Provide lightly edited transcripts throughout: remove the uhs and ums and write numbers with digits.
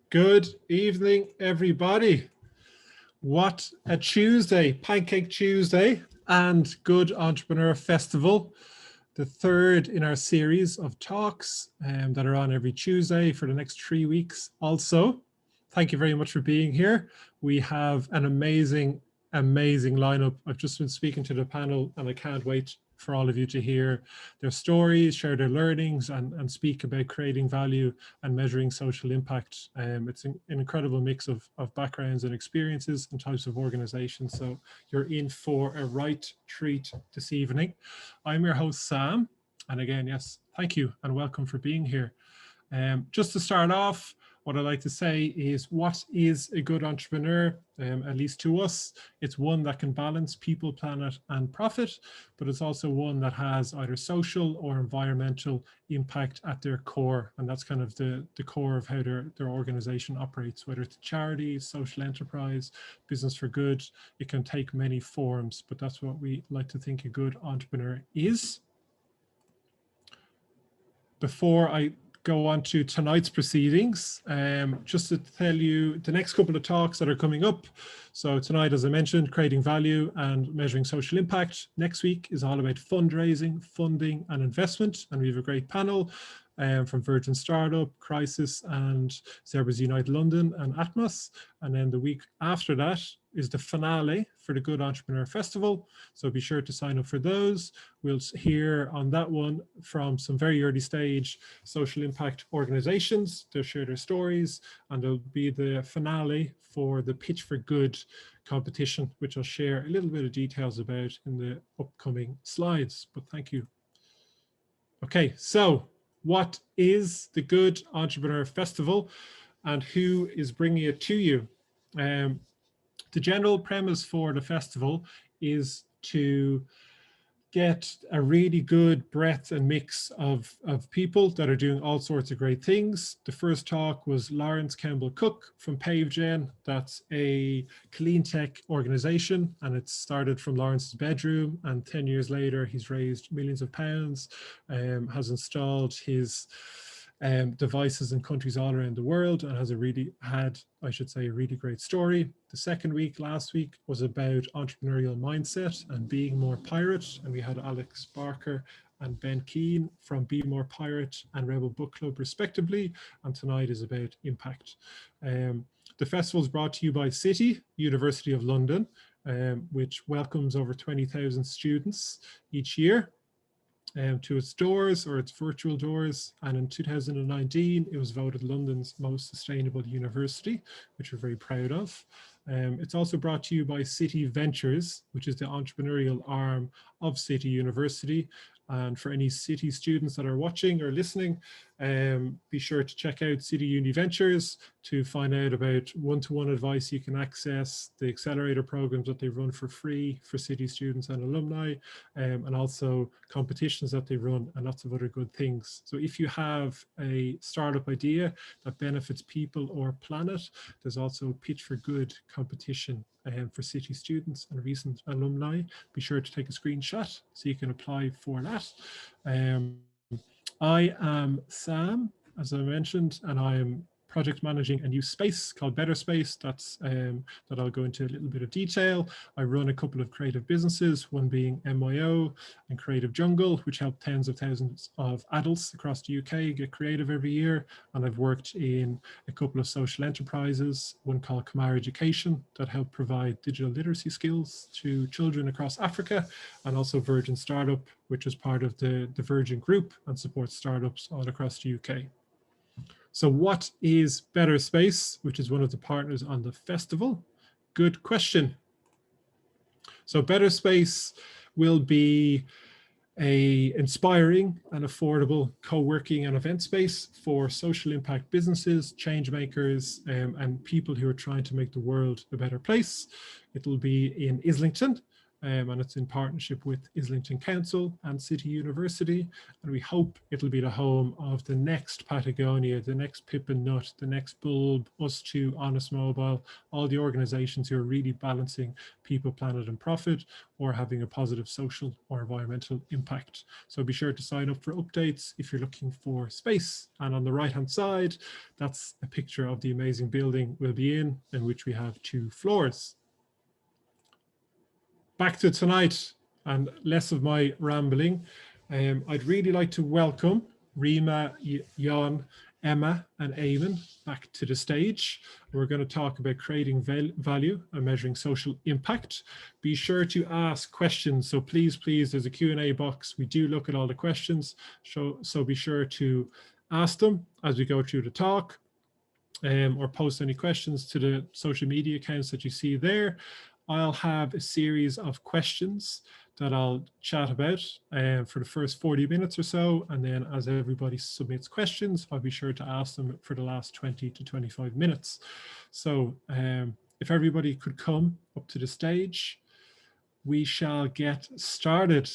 Good evening, everybody. What a Tuesday, Pancake Tuesday and Good Entrepreneur Festival, the third in our series of talks that are on every Tuesday for the next 3 weeks. Also, thank you very much for being here. We have an amazing lineup. I've just been speaking to the panel and I can't wait for all of you to hear their stories, share their learnings, and speak about creating value and measuring social impact. It's an incredible mix of backgrounds and experiences and types of organizations. So you're in for a right treat this evening. I'm your host, Sam. And again, yes, thank you and welcome for being here. Just to start off, what I like to say is, what is a good entrepreneur? At least to us, it's one that can balance people, planet, and profit, but it's also one that has either social or environmental impact at their core. And that's kind of the core of how their organization operates, whether it's charity, social enterprise, business for good. It can take many forms, but that's what we like to think a good entrepreneur is. Before I go on to tonight's proceedings, just to tell you the next couple of talks that are coming up. So tonight, as I mentioned, creating value and measuring social impact. Next week is all about fundraising, funding and investment. And we have a great panel from Virgin Startup, Crisis and Zebras Unite London and Atmos. And then the week after that is the finale for the Good Entrepreneur Festival. So be sure to sign up for those. We'll hear on that one from some very early stage social impact organizations. They'll share their stories, and there'll be the finale for the Pitch for Good competition, which I'll share a little bit of details about in the upcoming slides, but thank you. Okay, so what is the Good Entrepreneur Festival and who is bringing it to you? The general premise for the festival is to get a really good breadth and mix of people that are doing all sorts of great things. The first talk was Lawrence Campbell Cook from Pavegen. That's a clean tech organization, and it started from Lawrence's bedroom, and 10 years later he's raised millions of pounds, has installed his devices in countries all around the world, and has a really great story. The second week, last week, was about entrepreneurial mindset and being more pirate, and we had Alex Barker and Ben Keane from Be More Pirate and Rebel Book Club respectively, and tonight is about impact. The festival is brought to you by City, University of London, which welcomes over 20,000 students each year to its doors or its virtual doors. And in 2019, it was voted London's most sustainable university, which we're very proud of. It's also brought to you by City Ventures, which is the entrepreneurial arm of City University. And for any City students that are watching or listening, be sure to check out City Uni Ventures to find out about one-to-one advice you can access, the accelerator programs that they run for free for City students and alumni, and also competitions that they run and lots of other good things. So if you have a startup idea that benefits people or planet, there's also a Pitch for Good competition for City students and recent alumni. Be sure to take a screenshot so you can apply for that. I am Sam, as I mentioned, and I am project managing a new space called Better Space. That's that I'll go into a little bit of detail. I run a couple of creative businesses, one being MYO and Creative Jungle, which help tens of thousands of adults across the UK get creative every year. And I've worked in a couple of social enterprises, one called Kamar Education, that help provide digital literacy skills to children across Africa, and also Virgin Startup, which is part of the Virgin Group and supports startups all across the UK. So what is Better Space, which is one of the partners on the festival? Good question. So Better Space will be an inspiring and affordable co-working and event space for social impact businesses, change makers, and people who are trying to make the world a better place. It'll be in Islington, and it's in partnership with Islington Council and City University, and we hope it'll be the home of the next Patagonia, the next Pip and Nut, the next Bulb, Us2, Honest Mobile, all the organizations who are really balancing people, planet and profit, or having a positive social or environmental impact. So be sure to sign up for updates if you're looking for space. And on the right hand side, that's a picture of the amazing building we'll be in which we have 2 floors. Back to tonight and less of my rambling. I'd really like to welcome Rima, Jan, Emma and Eamonn back to the stage. We're going to talk about creating value and measuring social impact. Be sure to ask questions. So please, there's a Q&A box. We do look at all the questions. So be sure to ask them as we go through the talk, or post any questions to the social media accounts that you see there. I'll have a series of questions that I'll chat about for the first 40 minutes or so. And then as everybody submits questions, I'll be sure to ask them for the last 20 to 25 minutes. So if everybody could come up to the stage, we shall get started.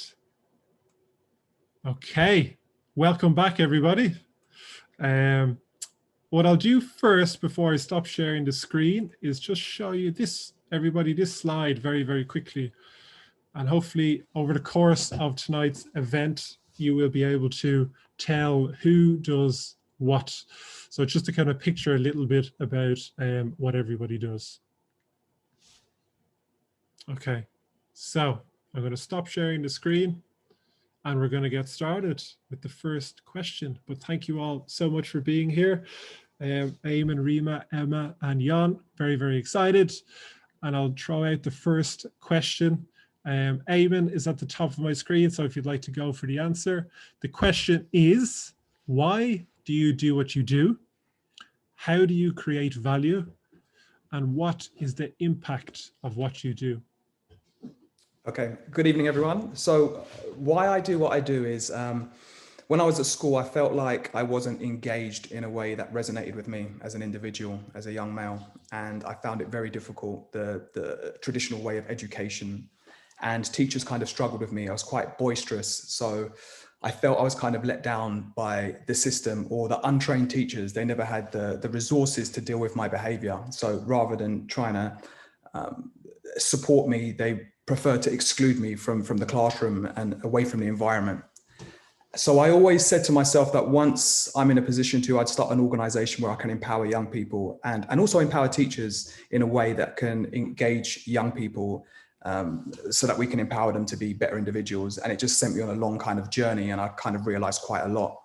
Okay, welcome back everybody. What I'll do first before I stop sharing the screen is just show you this, everybody, this slide very, very quickly. And hopefully over the course of tonight's event, you will be able to tell who does what. So just to kind of picture a little bit about what everybody does. Okay, so I'm going to stop sharing the screen and we're going to get started with the first question. But thank you all so much for being here. Eamonn, Rima, Emma and Jan, very, very excited. And I'll throw out the first question. Eamonn is at the top of my screen, so if you'd like to go for the answer. The question is, why do you do what you do? How do you create value? And what is the impact of what you do? Okay, good evening, everyone. So why I do what I do is, when I was at school, I felt like I wasn't engaged in a way that resonated with me as an individual, as a young male. And I found it very difficult, the traditional way of education. And teachers kind of struggled with me. I was quite boisterous. So I felt I was kind of let down by the system, or the untrained teachers. They never had the resources to deal with my behavior. So rather than trying to support me, they preferred to exclude me from the classroom and away from the environment. So I always said to myself that once I'm in a position to, I'd start an organization where I can empower young people and also empower teachers in a way that can engage young people, so that we can empower them to be better individuals. And it just sent me on a long kind of journey, and I kind of realized quite a lot.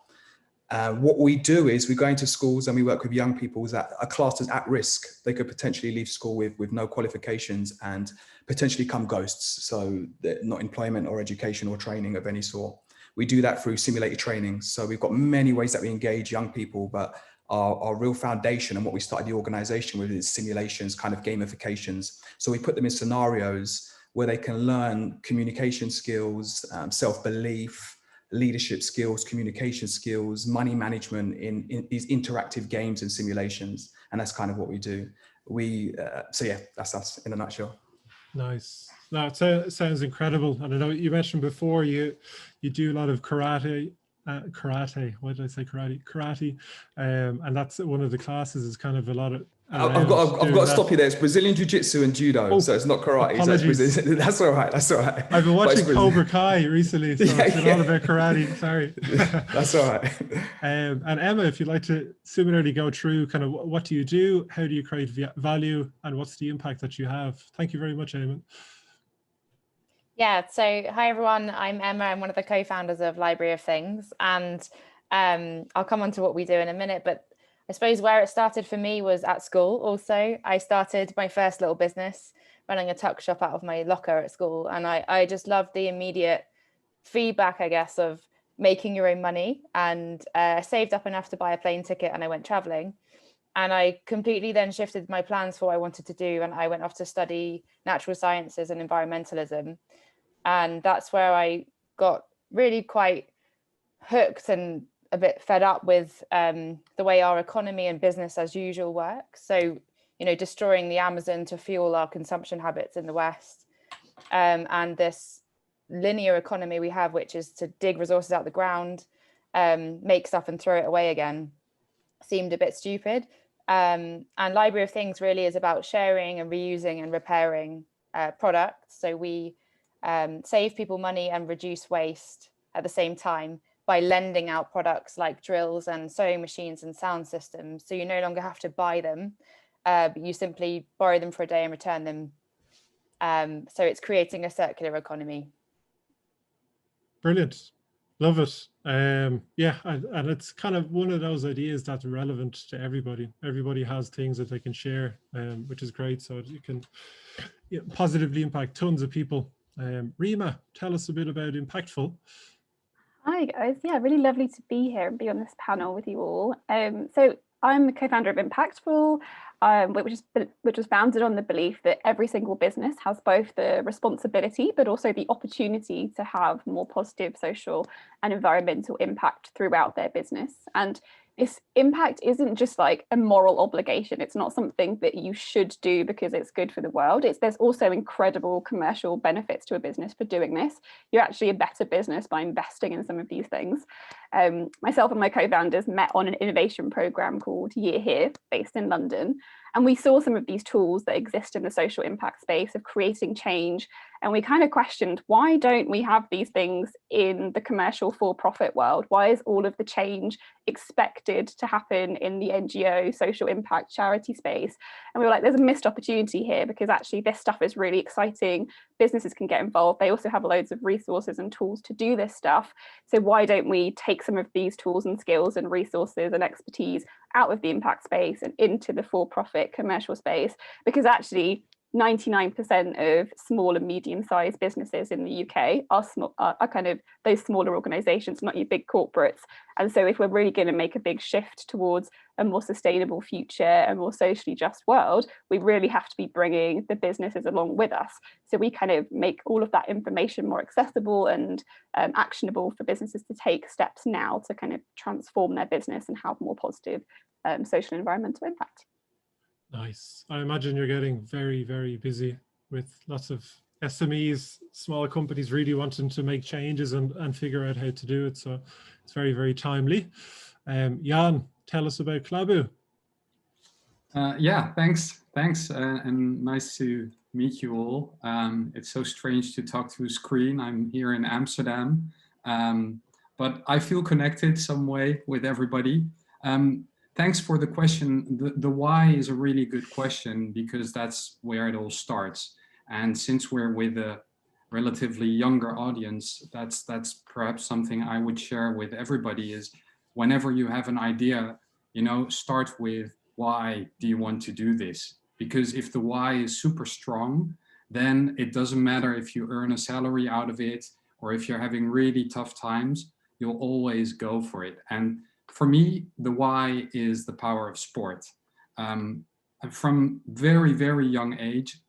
What we do is we go into schools and we work with young people that are classed as at risk. They could potentially leave school with no qualifications and potentially become ghosts. So they're not employment or education or training of any sort. We do that through simulated training. So we've got many ways that we engage young people, but our real foundation and what we started the organization with is simulations, kind of gamifications. So we put them in scenarios where they can learn communication skills, self-belief, leadership skills, communication skills, money management in these interactive games and simulations. And that's kind of what we do. So yeah, that's us in a nutshell. Nice. No, it sounds incredible. And I know you mentioned before you do a lot of karate. Why did I say karate? Karate. And that's one of the classes is kind of a lot of. I've got to stop you there. It's Brazilian Jiu-Jitsu and Judo, so it's not karate. So that's all right. That's all right. I've been watching Cobra Kai recently, so it's been all about karate. Sorry. That's all right. And Emma, if you'd like to similarly go through kind of what do you do, how do you create value, and what's the impact that you have? Thank you very much, Eamonn. Yeah, so hi everyone, I'm Emma. I'm one of the co-founders of Library of Things, and I'll come on to what we do in a minute, but I suppose where it started for me was at school also. I started my first little business running a tuck shop out of my locker at school, and I just loved the immediate feedback, I guess, of making your own money, and saved up enough to buy a plane ticket and I went traveling. And I completely then shifted my plans for what I wanted to do, and I went off to study natural sciences and environmentalism. And that's where I got really quite hooked and a bit fed up with the way our economy and business as usual works. So, destroying the Amazon to fuel our consumption habits in the West. and this linear economy we have, which is to dig resources out the ground, make stuff and throw it away again, seemed a bit stupid. And Library of Things really is about sharing and reusing and repairing products. So we save people money and reduce waste at the same time by lending out products like drills and sewing machines and sound systems. So you no longer have to buy them, but you simply borrow them for a day and return them. So it's creating a circular economy. Brilliant. Love it. Yeah, and it's kind of one of those ideas that's relevant to everybody. Everybody has things that they can share, which is great. So you can positively impact tons of people. Rima, tell us a bit about Impactful. Hi guys, yeah, really lovely to be here and be on this panel with you all. So I'm the co-founder of Impactful, which was founded on the belief that every single business has both the responsibility but also the opportunity to have more positive social and environmental impact throughout their business. And this impact isn't just like a moral obligation. It's not something that you should do because it's good for the world. There's also incredible commercial benefits to a business for doing this. You're actually a better business by investing in some of these things. Myself and my co-founders met on an innovation program called Year Here, based in London. And we saw some of these tools that exist in the social impact space of creating change. And we kind of questioned, why don't we have these things in the commercial for-profit world? Why is all of the change expected to happen in the NGO, social impact, charity space? And we were like, there's a missed opportunity here, because actually this stuff is really exciting. Businesses can get involved. They also have loads of resources and tools to do this stuff. So why don't we take some of these tools and skills and resources and expertise out of the impact space and into the for-profit commercial space? Because actually 99% of small and medium-sized businesses in the UK are kind of those smaller organisations, not your big corporates. And so if we're really going to make a big shift towards a more sustainable future, a more socially just world, we really have to be bringing the businesses along with us. So we kind of make all of that information more accessible and actionable for businesses to take steps now to kind of transform their business and have more positive social and environmental impact. Nice. I imagine you're getting very, very busy with lots of SMEs, small companies really wanting to make changes and figure out how to do it. So it's very, very timely. Jan, tell us about Klabu. Yeah, thanks. And nice to meet you all. It's so strange to talk to a screen. I'm here in Amsterdam, but I feel connected some way with everybody. Thanks for the question. The why is a really good question, because that's where it all starts. And since we're with a relatively younger audience, that's perhaps something I would share with everybody is, whenever you have an idea, start with, why do you want to do this? Because if the why is super strong, then it doesn't matter if you earn a salary out of it, or if you're having really tough times, you'll always go for it. And for me, the why is the power of sport. From very, very young age,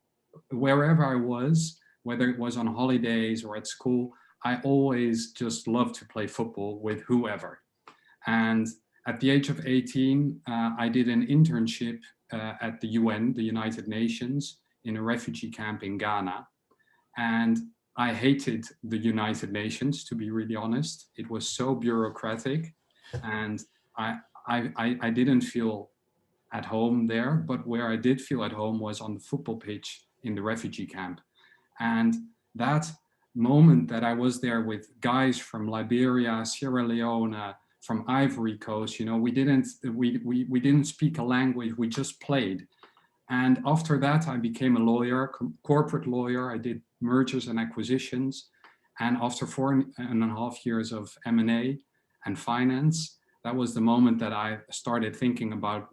wherever I was, whether it was on holidays or at school, I always just loved to play football with whoever. And at the age of 18, I did an internship at the UN, the United Nations, in a refugee camp in Ghana. And I hated the United Nations, to be really honest. It was so bureaucratic. And I didn't feel at home there, but where I did feel at home was on the football pitch in the refugee camp. And that moment that I was there with guys from Liberia, Sierra Leone, from Ivory Coast, we didn't speak a language, we just played. And after that, I became a lawyer, corporate lawyer. I did mergers and acquisitions. And after 4.5 years of M&A and finance, that was the moment that I started thinking about,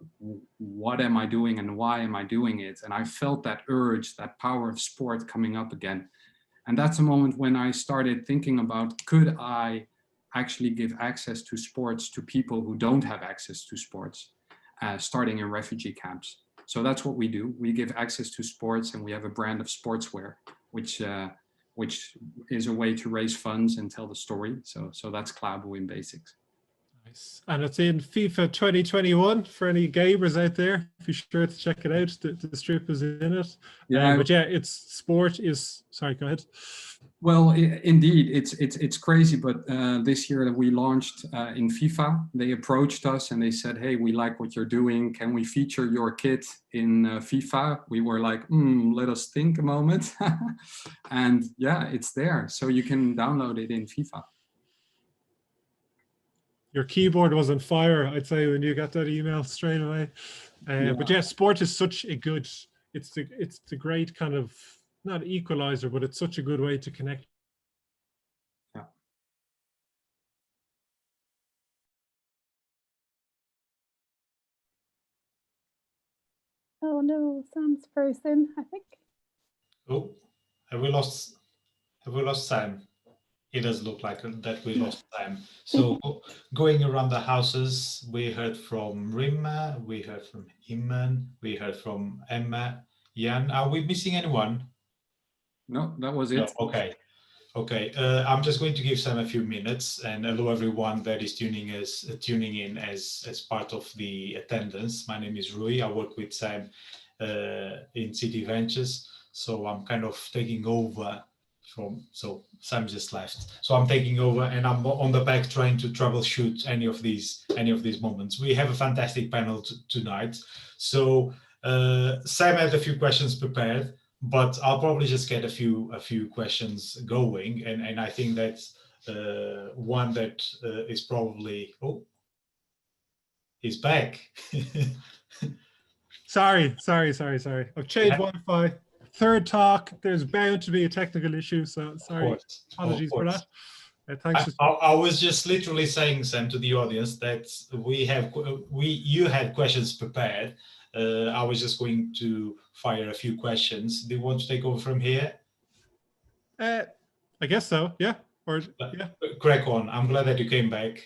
what am I doing and why am I doing it? And I felt that urge, that power of sport coming up again. And that's a moment when I started thinking about, could I actually give access to sports to people who don't have access to sports, starting in refugee camps. So that's what we do. We give access to sports, and we have a brand of sportswear, which is a way to raise funds and tell the story. So that's Klabu in basics. Nice. And it's in FIFA 2021 for any gamers out there. Be sure to check it out. The strip is in it. Yeah, but yeah, it's sport is. Sorry, go ahead. well, indeed, it's crazy. But this year that we launched in FIFA, they approached us and they said, "Hey, we like what you're doing. Can we feature your kit in FIFA?" We were like, "Let us think a moment." And yeah, it's there, so you can download it in FIFA. Your keyboard was on fire, I'd say, when you got that email straight away. But yeah, sport is such a good. It's the great kind of not equalizer, but it's such a good way to connect. Yeah. Oh no, Sam's frozen, I think. Oh, have we lost Sam? It does look like that we lost Sam. So going around the houses, we heard from Rima, we heard from Eamonn, we heard from Emma, Jan. Are we missing anyone? No, that was it. No, okay. I'm just going to give Sam a few minutes, and hello everyone that is tuning in as part of the attendance. My name is Rui. I work with Sam in City Ventures, so I'm kind of taking over so Sam just left. So I'm taking over, and I'm on the back trying to troubleshoot any of these moments. We have a fantastic panel tonight. So Sam had a few questions prepared, but I'll probably just get a few questions going, and I think that one that is probably he's back. Sorry. I've changed Wi-Fi. Third talk. There's bound to be a technical issue, so sorry. Apologies for that. Thanks. I was just literally saying, Sam, to the audience that you had questions prepared. I was just going to fire a few questions. Do you want to take over from here? I guess so. Yeah. Yeah. Crack on. I'm glad that you came back.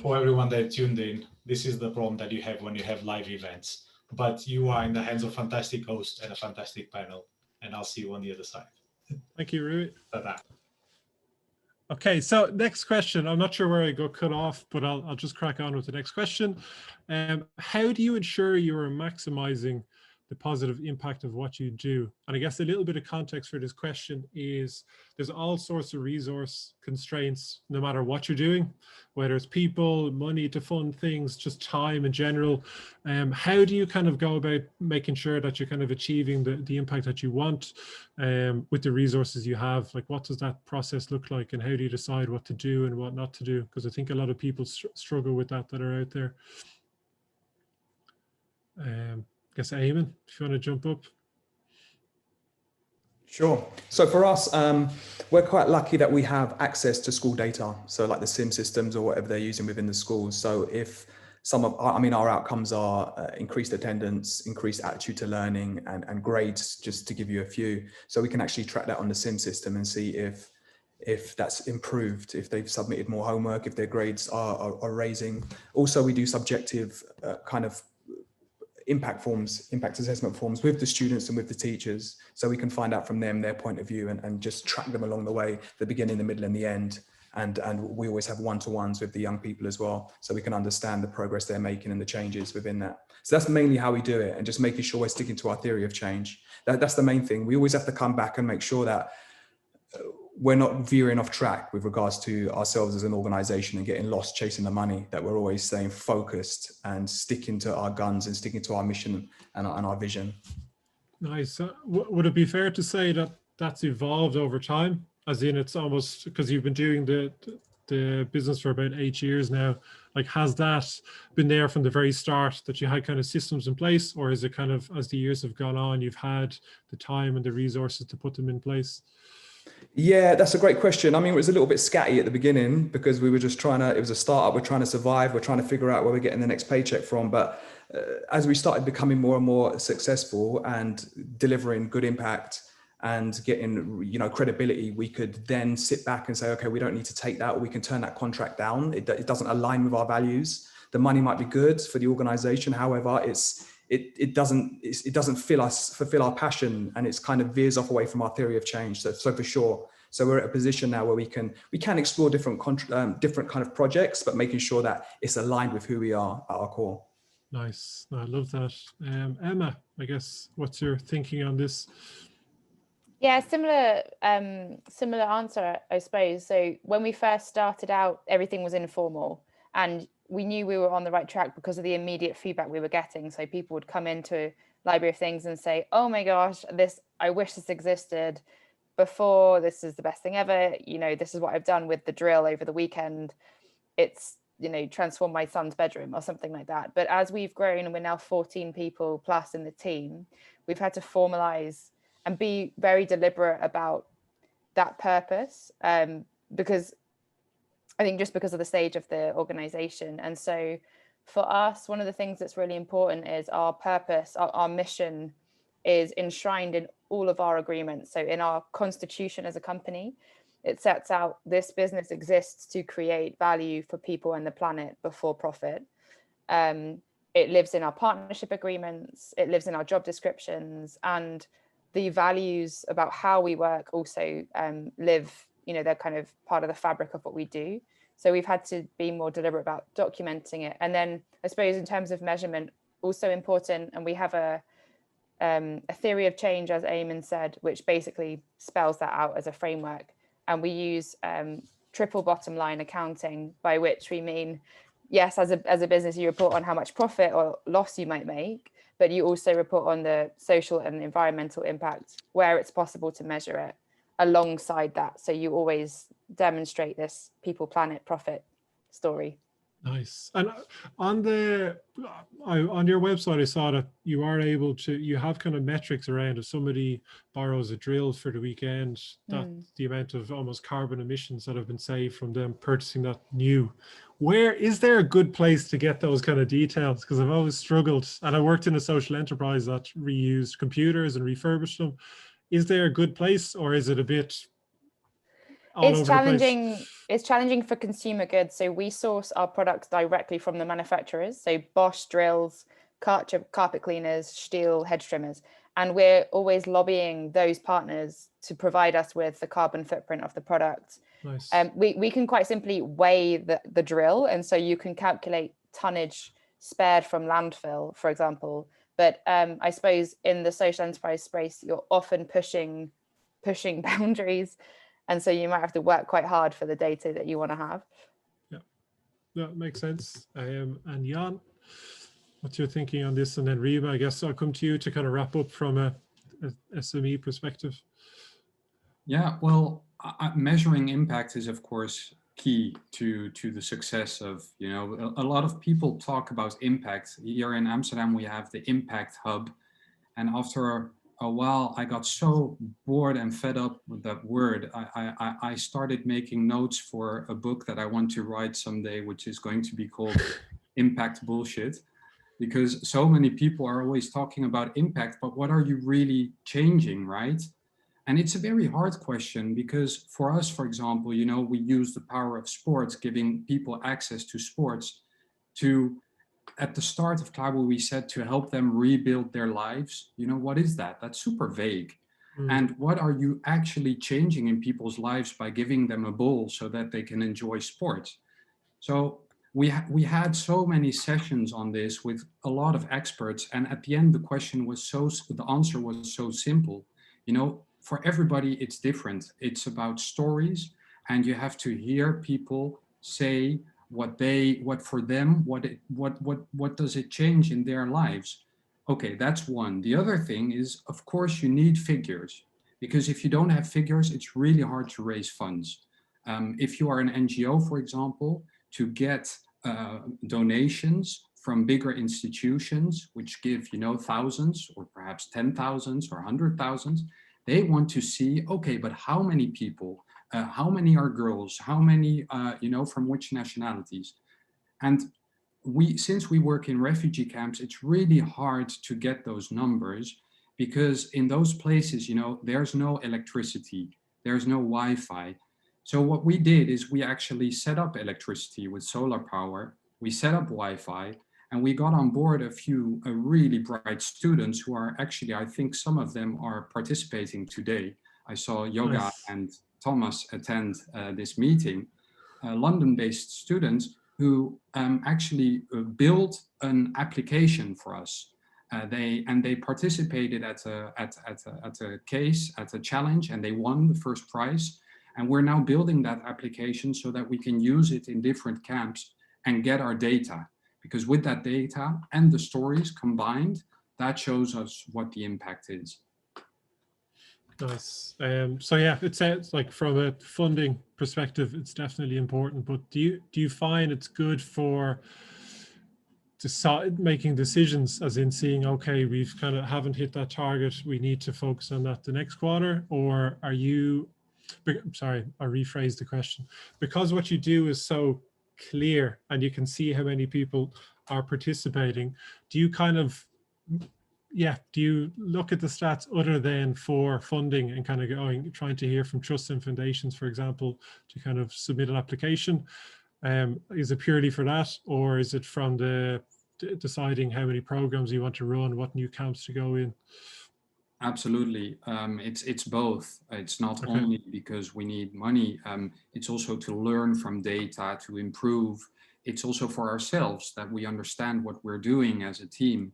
For everyone that tuned in, this is the problem that you have when you have live events. But you are in the hands of a fantastic host and a fantastic panel, and I'll see you on the other side. Thank you, Rui. Bye-bye. Okay, so next question. I'm not sure where I got cut off, but I'll just crack on with the next question. How do you ensure you are maximizing the positive impact of what you do? And I guess a little bit of context for this question is there's all sorts of resource constraints, no matter what you're doing, whether it's people, money to fund things, just time in general. How do you kind of go about making sure that you're kind of achieving the impact that you want with the resources you have? Like, what does that process look like, and how do you decide what to do and what not to do? Because I think a lot of people struggle with that are out there. I guess Eamonn, if you want to jump up. Sure. So for us, we're quite lucky that we have access to school data. So like the SIM systems or whatever they're using within the schools. So if some of our outcomes are increased attendance, increased attitude to learning, and grades, just to give you a few. So we can actually track that on the SIM system and see if that's improved, if they've submitted more homework, if their grades are raising. Also, we do subjective kind of impact assessment forms with the students and with the teachers, so we can find out from them their point of view and just track them along the way, the beginning, the middle and the end. And we always have one-to-ones with the young people as well, so we can understand the progress they're making and the changes within that. So that's mainly how we do it, and just making sure we're sticking to our theory of change. That's the main thing. We always have to come back and make sure that we're not veering off track with regards to ourselves as an organization and getting lost chasing the money, that we're always staying focused and sticking to our guns and sticking to our mission and our vision. Nice. Would it be fair to say that that's evolved over time? As in, it's almost, because you've been doing the business for about 8 years now, like, has that been there from the very start, that you had kind of systems in place, or is it kind of, as the years have gone on, you've had the time and the resources to put them in place? Yeah, that's a great question. I mean, it was a little bit scatty at the beginning because we were just it was a startup. We're trying to survive. We're trying to figure out where we're getting the next paycheck from. But as we started becoming more and more successful and delivering good impact and getting, credibility, we could then sit back and say, okay, we don't need to take that, or we can turn that contract down. It doesn't align with our values. The money might be good for the organization. However, it doesn't fulfill our passion, and it's kind of veers off away from our theory of change. So for sure, So we're at a position now where we can explore different kind of projects, but making sure that it's aligned with who we are at our core. Nice. I love that. Emma, I guess, what's your thinking on this? Yeah, similar answer, I suppose. So when we first started out, everything was informal, and we knew we were on the right track because of the immediate feedback we were getting. So people would come into Library of Things and say, "Oh my gosh, I wish this existed before. This is the best thing ever. This is what I've done with the drill over the weekend. It's transformed my son's bedroom," or something like that. But as we've grown, and we're now 14 people plus in the team, we've had to formalize and be very deliberate about that purpose, because I think just because of the stage of the organization. And so for us, one of the things that's really important is our purpose, our mission is enshrined in all of our agreements. So in our constitution as a company, it sets out this business exists to create value for people and the planet before profit. It lives in our partnership agreements, it lives in our job descriptions, and the values about how we work also live, they're kind of part of the fabric of what we do. So we've had to be more deliberate about documenting it. And then I suppose in terms of measurement, also important, and we have a theory of change, as Eamonn said, which basically spells that out as a framework. And we use triple bottom line accounting, by which we mean, yes, as a business, you report on how much profit or loss you might make, but you also report on the social and environmental impact where it's possible to measure it alongside that. So you always demonstrate this people, planet, profit story. Nice. And on your website, I saw that you have kind of metrics around if somebody borrows a drill for the weekend, that's the amount of almost carbon emissions that have been saved from them purchasing that new. Where is there a good place to get those kind of details? Because I've always struggled, and I worked in a social enterprise that reused computers and refurbished them. Is there a good place, or is it a bit all over the place? It's challenging for consumer goods. So we source our products directly from the manufacturers. So Bosch drills, carpet cleaners, Stihl hedge trimmers. And we're always lobbying those partners to provide us with the carbon footprint of the product. Nice. We can quite simply weigh the drill. And so you can calculate tonnage spared from landfill, for example. But I suppose in the social enterprise space, you're often pushing boundaries. And so you might have to work quite hard for the data that you want to have. Yeah, that makes sense. And Jan, what's your thinking on this? And then Rima, I guess I'll come to you to kind of wrap up from a SME perspective. Yeah, well, measuring impact is, of course, key to the success of, a lot of people talk about impact. Here in Amsterdam, we have the Impact Hub. And after a while, I got so bored and fed up with that word. I started making notes for a book that I want to write someday, which is going to be called Impact Bullshit, because so many people are always talking about impact, but what are you really changing, right? And it's a very hard question, because for us, for example, we use the power of sports, giving people access to sports at the start of Klabu, we said to help them rebuild their lives. What is that? That's super vague. And what are you actually changing in people's lives by giving them a ball so that they can enjoy sports? So we had so many sessions on this with a lot of experts. And at the end, the answer was so simple. For everybody, it's different. It's about stories, and you have to hear people say what for them, what does it change in their lives? Okay, that's one. The other thing is, of course, you need figures, because if you don't have figures, it's really hard to raise funds. If you are an NGO, for example, to get donations from bigger institutions, which give, thousands or perhaps 10,000s or 100,000s, they want to see, okay, but how many people? How many are girls? How many, from which nationalities? And since we work in refugee camps, it's really hard to get those numbers, because in those places, there's no electricity, there's no Wi-Fi. So what we did is we actually set up electricity with solar power. We set up Wi-Fi, and we got on board a few really bright students who are actually, I think some of them are participating today. I saw Yoga nice. and Thomas attend this meeting, London-based students who actually built an application for us. They participated at a challenge, and they won the first prize. And we're now building that application so that we can use it in different camps and get our data. Because with that data and the stories combined, that shows us what the impact is. Nice. So yeah, it sounds like from a funding perspective, it's definitely important. But do you find it's good for making decisions, as in seeing, okay, we've kind of haven't hit that target, we need to focus on that the next quarter? Or are you, sorry, I rephrased the question, because what you do is so clear and you can see how many people are participating, do you kind of, yeah, do you look at the stats other than for funding and kind of trying to hear from trusts and foundations, for example, to kind of submit an application? Is it purely for that, or is it from the deciding how many programs you want to run, what new camps to go in? Absolutely. It's both. It's not only because we need money. It's also to learn from data, to improve. It's also for ourselves that we understand what we're doing as a team.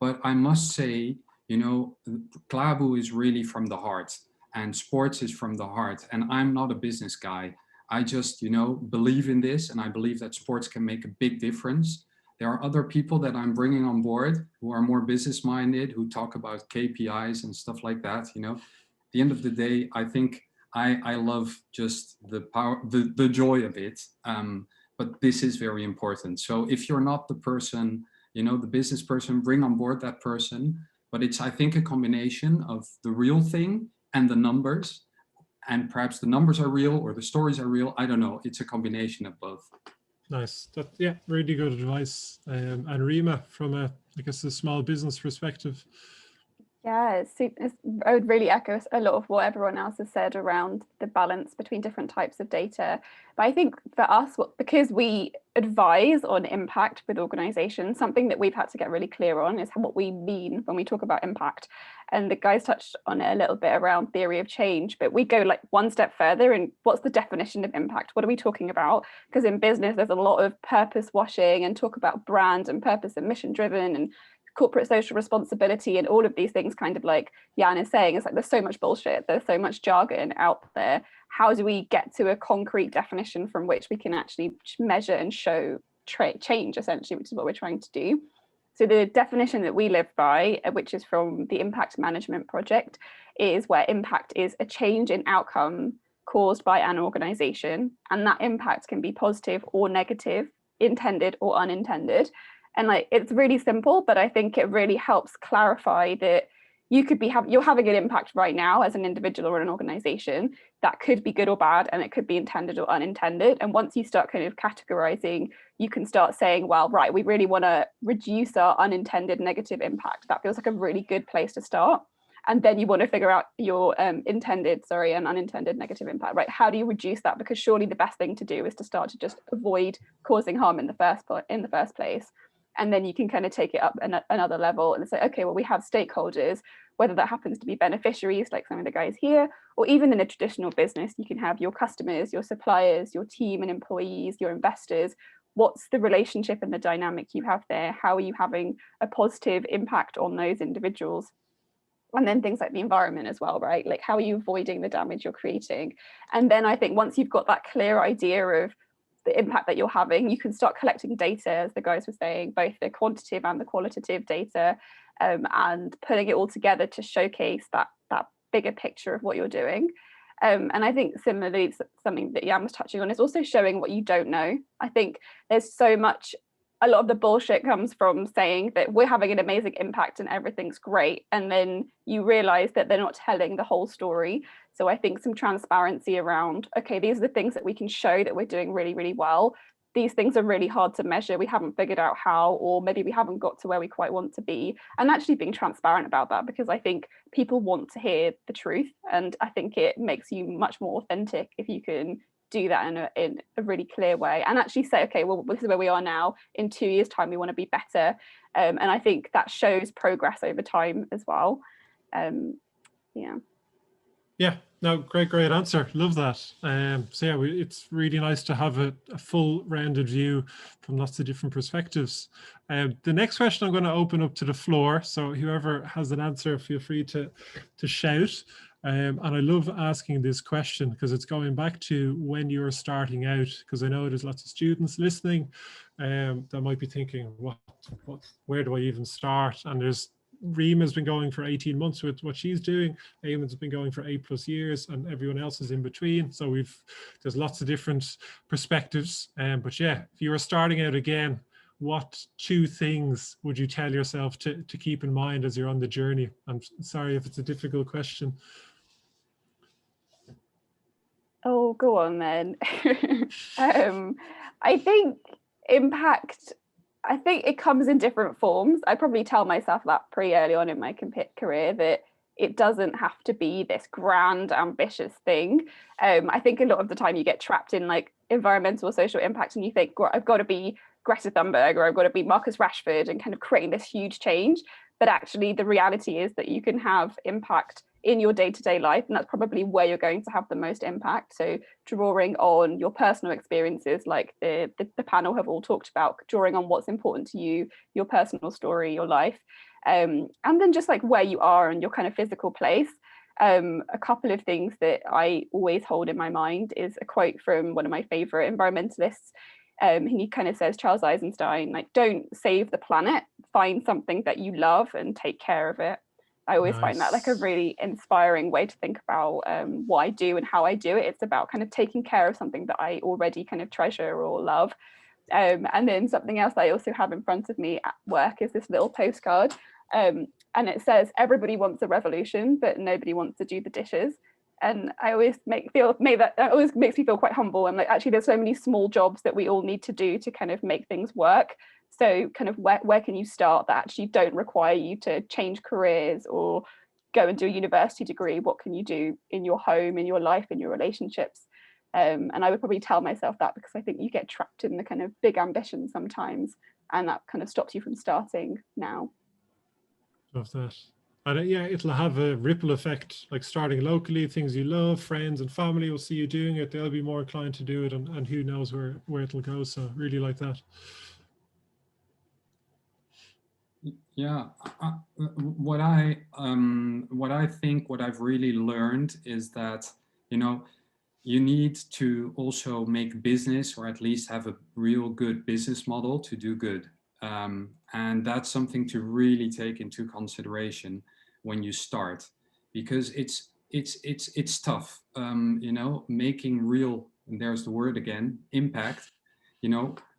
But I must say, you know, Klabu is really from the heart, and sports is from the heart. And I'm not a business guy. I just, you know, believe in this, and I believe that sports can make a big difference. There are other people that I'm bringing on board who are more business minded, who talk about KPIs and stuff like that. You know, at the end of the day, I think I love just the power, the joy of it. But this is very important. So if you're not the person, you know, the business person, bring on board that person. But it's, I think, a combination of the real thing and the numbers. And perhaps the numbers are real or the stories are real. I don't know. It's a combination of both. Nice. That, yeah, really good advice. And Rima, from a, I guess, a small business perspective. Yeah, I would really echo a lot of what everyone else has said around the balance between different types of data. But I think for us, because we advise on impact with organizations, something that we've had to get really clear on is what we mean when we talk about impact. And the guys touched on it a little bit around theory of change, but we go like one step further. And what's the definition of impact? What are we talking about? Because in business, there's a lot of purpose washing and talk about brand and purpose and mission driven and corporate social responsibility and all of these things, kind of like Jan is saying. It's like there's so much bullshit, there's so much jargon out there. How do we get to a concrete definition from which we can actually measure and show change, essentially, which is what we're trying to do? So the definition that we live by, which is from the Impact Management Project, is where impact is a change in outcome caused by an organization, and that impact can be positive or negative, intended or unintended. And like, it's really simple, but I think it really helps clarify that you could be you're having an impact right now as an individual or an organization that could be good or bad, and it could be intended or unintended. And once you start kind of categorizing, you can start saying, well, right, we really want to reduce our unintended negative impact. That feels like a really good place to start. And then you want to figure out your intended, and unintended negative impact, right? How do you reduce that? Because surely the best thing to do is to start to just avoid causing harm in the first place. And then you can kind of take it up another level and say, okay, well, we have stakeholders, whether that happens to be beneficiaries, like some of the guys here, or even in a traditional business, you can have your customers, your suppliers, your team and employees, your investors. What's the relationship and the dynamic you have there? How are you having a positive impact on those individuals? And then things like the environment as well, right? Like, how are you avoiding the damage you're creating? And then I think once you've got that clear idea of the impact that you're having, you can start collecting data, as the guys were saying, both the quantitative and the qualitative data, and putting it all together to showcase that bigger picture of what you're doing. And I think similarly, something that Jan was touching on is also showing what you don't know. I think there's so much, a lot of the bullshit comes from saying that we're having an amazing impact and everything's great, and then you realize that they're not telling the whole story. So I think some transparency around, okay, these are the things that we can show that we're doing really, really well. These things are really hard to measure. We haven't figured out how, or maybe we haven't got to where we quite want to be. And actually being transparent about that, because I think people want to hear the truth. And I think it makes you much more authentic if you can do that in a really clear way and actually say, okay, well, this is where we are now. In 2 years' time, we want to be better. And I think that shows progress over time as well. Yeah, No, great answer. Love that. So yeah, it's really nice to have a full rounded view from lots of different perspectives. The next question I'm going to open up to the floor. So whoever has an answer, feel free to shout. And I love asking this question because it's going back to when you were starting out, because I know there's lots of students listening that might be thinking, where do I even start? And there's Rima's been going for 18 months with what she's doing. Eamonn's been going for 8+ years, and everyone else is in between. So there's lots of different perspectives. But yeah, if you were starting out again, what 2 things would you tell yourself to keep in mind as you're on the journey? I'm sorry if it's a difficult question. Oh, go on then. I think impact, I think it comes in different forms. I probably tell myself that pretty early on in my career, that it doesn't have to be this grand, ambitious thing. I think a lot of the time you get trapped in like environmental or social impact and you think, I've got to be Greta Thunberg or I've got to be Marcus Rashford and kind of creating this huge change. But actually the reality is that you can have impact in your day-to-day life, and that's probably where you're going to have the most impact. So drawing on your personal experiences, like the panel have all talked about, drawing on what's important to you, your personal story, your life, and then just like where you are and your kind of physical place. A couple of things that I always hold in my mind is a quote from one of my favorite environmentalists. He kind of says, Charles Eisenstein, like, don't save the planet, find something that you love and take care of it. I always find that like a really inspiring way to think about what I do and how I do it. It's about kind of taking care of something that I already kind of treasure or love. And then something else I also have in front of me at work is this little postcard. And it says, everybody wants a revolution, but nobody wants to do the dishes. And I always that always makes me feel quite humble. I'm like, actually, there's so many small jobs that we all need to do to kind of make things work. So kind of where can you start that actually don't require you to change careers or go and do a university degree? What can you do in your home, in your life, in your relationships? And I would probably tell myself that, because I think you get trapped in the kind of big ambition sometimes, and that kind of stops you from starting now. Love that. And yeah, it'll have a ripple effect, like starting locally, things you love, friends and family will see you doing it. They'll be more inclined to do it, and who knows where it'll go. So really like that. Yeah, what I think, what I've really learned is that, you need to also make business, or at least have a real good business model to do good. And that's something to really take into consideration when you start, because it's tough. Making real, and there's the word again, impact,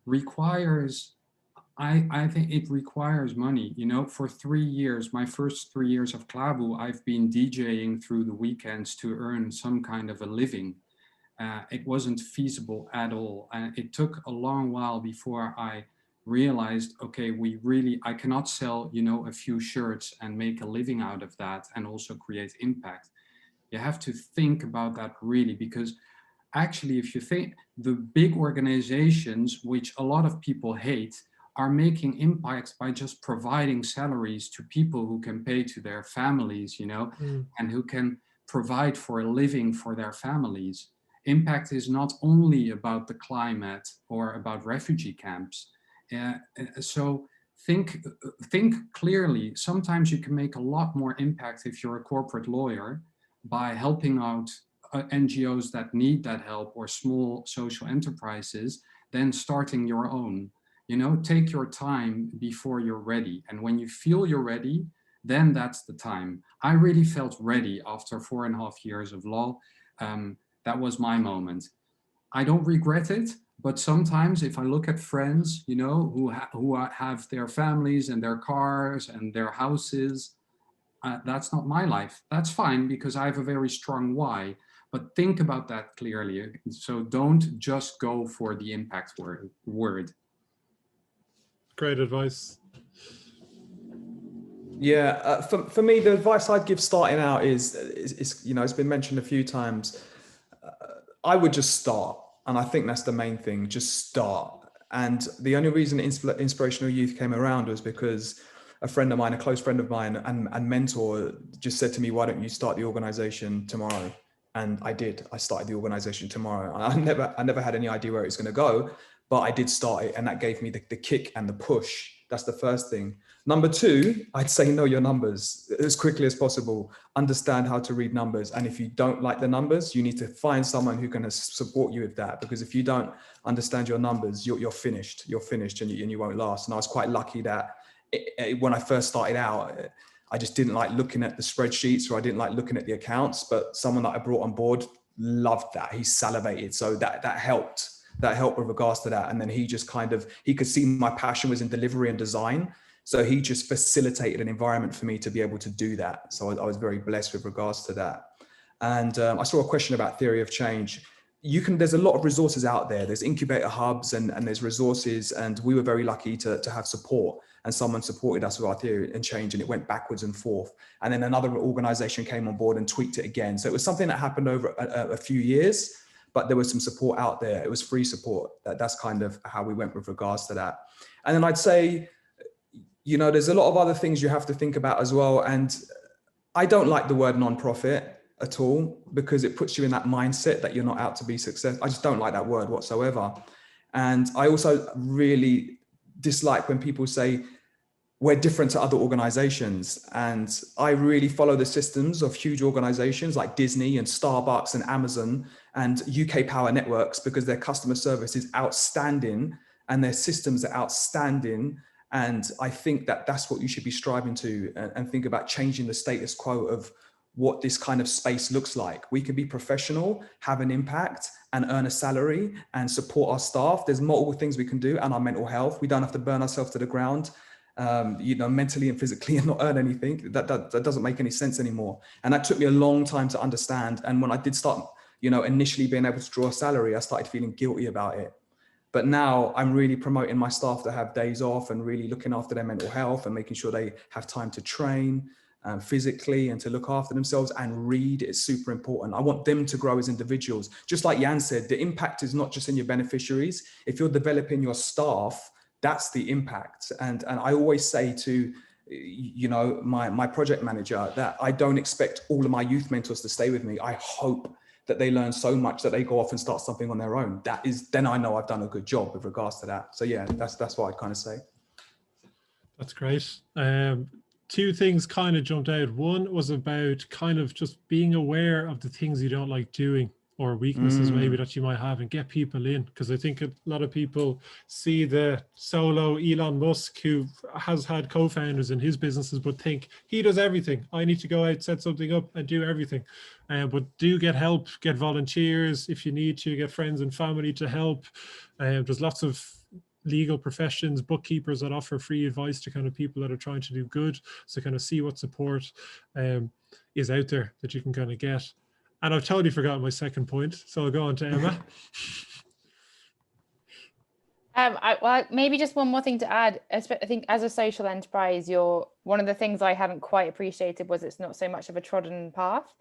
requires, I think it requires money. For 3 years, my first 3 years of Klabu, I've been DJing through the weekends to earn some kind of a living. It wasn't feasible at all. And it took a long while before I realized, okay, I cannot sell, a few shirts and make a living out of that and also create impact. You have to think about that really, because actually, if you think, the big organizations, which a lot of people hate, are making impacts by just providing salaries to people who can pay to their families, and who can provide for a living for their families. Impact is not only about the climate or about refugee camps. So think clearly. Sometimes you can make a lot more impact if you're a corporate lawyer by helping out NGOs that need that help, or small social enterprises, than starting your own. Take your time before you're ready. And when you feel you're ready, then that's the time. I really felt ready after 4.5 years of law. That was my moment. I don't regret it, but sometimes if I look at friends, who have their families and their cars and their houses, that's not my life. That's fine, because I have a very strong why. But think about that clearly. So don't just go for the impact word. Great advice. Yeah, for me, the advice I'd give starting out is it's been mentioned a few times. I would just start, and I think that's the main thing. Just start. And the only reason Inspirational Youth came around was because a friend of mine, a close friend of mine and mentor, just said to me, "Why don't you start the organization tomorrow?" And I did. I started the organization tomorrow. I never had any idea where it was going to go, but I did start it, and that gave me the kick and the push. That's the first thing. Number two, I'd say know your numbers as quickly as possible. Understand how to read numbers. And if you don't like the numbers, you need to find someone who can support you with that. Because if you don't understand your numbers, you're finished. You're finished, and you won't last. And I was quite lucky that when I first started out, I just didn't like looking at the spreadsheets, or I didn't like looking at the accounts, but someone that I brought on board loved that. He salivated. So that helped. That helped with regards to that. And then he just he could see my passion was in delivery and design. So he just facilitated an environment for me to be able to do that. So I was very blessed with regards to that. And I saw a question about theory of change. There's a lot of resources out there. There's incubator hubs and there's resources. And we were very lucky to have support, and someone supported us with our theory and change, and it went backwards and forth. And then another organization came on board and tweaked it again. So it was something that happened over a few years, but there was some support out there. It was free support. That's kind of how we went with regards to that. And then I'd say, there's a lot of other things you have to think about as well. And I don't like the word nonprofit at all, because it puts you in that mindset that you're not out to be successful. I just don't like that word whatsoever. And I also really dislike when people say we're different to other organizations. And I really follow the systems of huge organizations like Disney and Starbucks and Amazon and UK Power Networks, because their customer service is outstanding and their systems are outstanding. And I think that that's what you should be striving to, and think about changing the status quo of what this kind of space looks like. We can be professional, have an impact, and earn a salary and support our staff. There's multiple things we can do, and our mental health. We don't have to burn ourselves to the ground, mentally and physically, and not earn anything. That doesn't make any sense anymore. And that took me a long time to understand. And when I did start, initially being able to draw a salary, I started feeling guilty about it. But now I'm really promoting my staff to have days off, and really looking after their mental health and making sure they have time to train physically and to look after themselves and read. Is super important. I want them to grow as individuals. Just like Jan said, the impact is not just in your beneficiaries. If you're developing your staff, that's the impact. And I always say to, my project manager, that I don't expect all of my youth mentors to stay with me. I hope that they learn so much that they go off and start something on their own. Then I know I've done a good job with regards to that. So yeah, that's what I'd kind of say. That's great. Two things kind of jumped out. One was about kind of just being aware of the things you don't like doing, or weaknesses maybe that you might have, and get people in. Because I think a lot of people see the solo Elon Musk, who has had co-founders in his businesses, but think he does everything. I need to go out, set something up and do everything. But do get help, get volunteers if you need to, get friends and family to help. There's lots of legal professions, bookkeepers that offer free advice to kind of people that are trying to do good. So kind of see what support is out there that you can kind of get. And I've totally forgotten my second point, so I'll go on to Emma. Well, maybe just one more thing to add. I think as a social enterprise, one of the things I hadn't quite appreciated was it's not so much of a trodden path.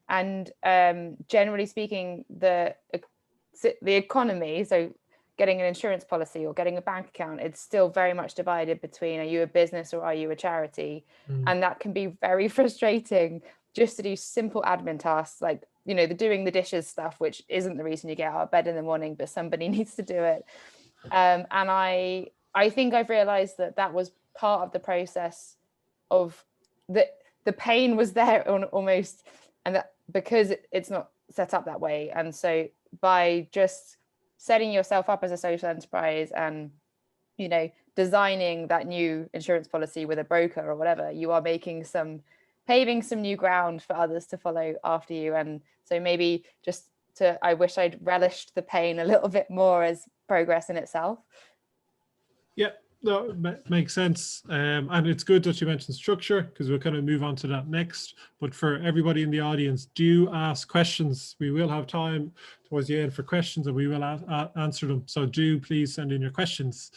And generally speaking, the economy, so getting an insurance policy or getting a bank account, it's still very much divided between, are you a business or are you a charity? And that can be very frustrating, just to do simple admin tasks like, the doing the dishes stuff, which isn't the reason you get out of bed in the morning, but somebody needs to do it. And I think I've realized that was part of the process of the pain was there almost, and that because it's not set up that way. And so by just setting yourself up as a social enterprise and, designing that new insurance policy with a broker or whatever, you are paving some new ground for others to follow after you. And so maybe I wish I'd relished the pain a little bit more as progress in itself. Yeah, no, makes sense. And it's good that you mentioned structure, because we'll kind of move on to that next. But for everybody in the audience, do ask questions. We will have time towards the end for questions, and we will answer them. So do please send in your questions.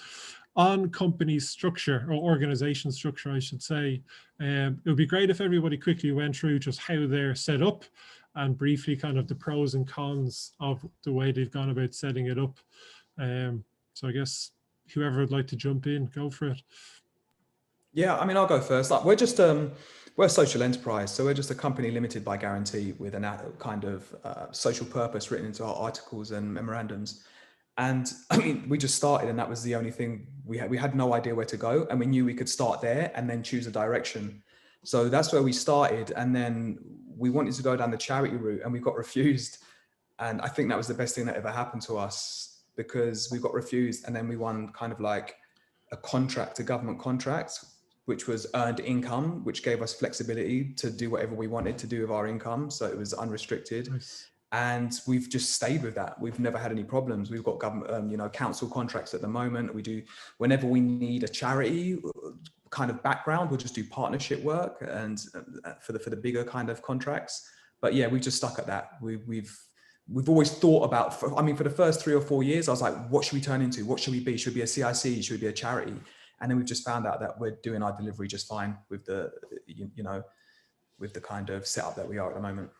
On company structure, or organization structure, I should say, it would be great if everybody quickly went through just how they're set up, and briefly kind of the pros and cons of the way they've gone about setting it up. So I guess whoever would like to jump in, go for it. Yeah, I mean, I'll go first. Like, we're a social enterprise, so we're just a company limited by guarantee with a kind of social purpose written into our articles and memorandums. And I mean, we just started, and that was the only thing we had. We had no idea where to go, and we knew we could start there and then choose a direction. So that's where we started, and then we wanted to go down the charity route, and we got refused. And I think that was the best thing that ever happened to us, because we got refused, and then we won kind of like a government contract, which was earned income, which gave us flexibility to do whatever we wanted to do with our income. So it was unrestricted. Nice. And we've just stayed with that. We've never had any problems. We've got government, council contracts at the moment. We do, whenever we need a charity kind of background, we'll just do partnership work and for the bigger kind of contracts. But yeah, we've just stuck at that. We've always thought about, for the first 3 or 4 years, I was like, what should we turn into? What should we be? Should we be a CIC? Should we be a charity? And then we've just found out that we're doing our delivery just fine with the, with the kind of setup that we are at the moment.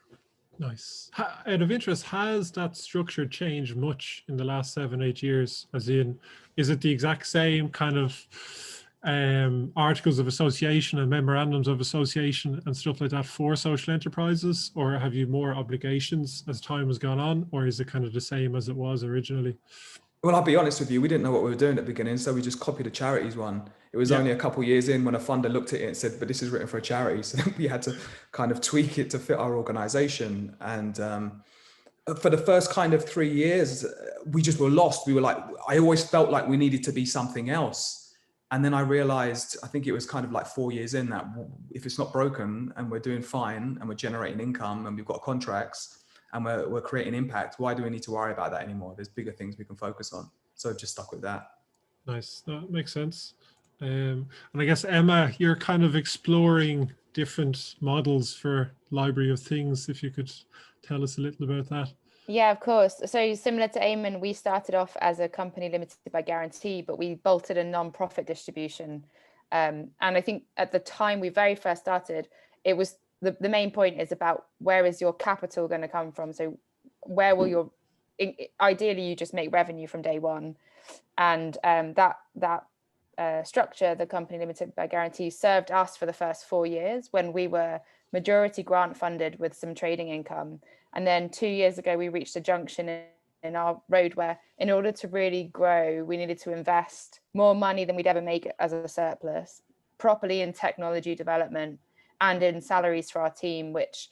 Nice. Out of interest, has that structure changed much in the last 7-8 years? As in, is it the exact same kind of articles of association and memorandums of association and stuff like that for social enterprises, or have you more obligations as time has gone on, or is it kind of the same as it was originally? Well, I'll be honest with you, we didn't know what we were doing at the beginning, so we just copied a charities one. It was only a couple of years in when a funder looked at it and said, but this is written for a charity. So we had to kind of tweak it to fit our organization. And for the first kind of 3 years, we just were lost. We were like, I always felt like we needed to be something else. And then I realized, I think it was kind of like 4 years in, that if it's not broken and we're doing fine and we're generating income and we've got contracts and we're creating impact, why do we need to worry about that anymore? There's bigger things we can focus on. So I've just stuck with that. Nice, that makes sense. And I guess, Emma, you're kind of exploring different models for Library of Things. If you could tell us a little about that. Yeah, of course. So similar to Eamonn, we started off as a company limited by guarantee, but we bolted a non-profit distribution. And I think at the time we very first started, it was the main point is about where is your capital going to come from? So where will your, ideally you just make revenue from day one. And that structure, the company limited by guarantee, served us for the first 4 years when we were majority grant funded with some trading income. And then 2 years ago, we reached a junction in our road where in order to really grow, we needed to invest more money than we'd ever make as a surplus, properly in technology development and in salaries for our team, which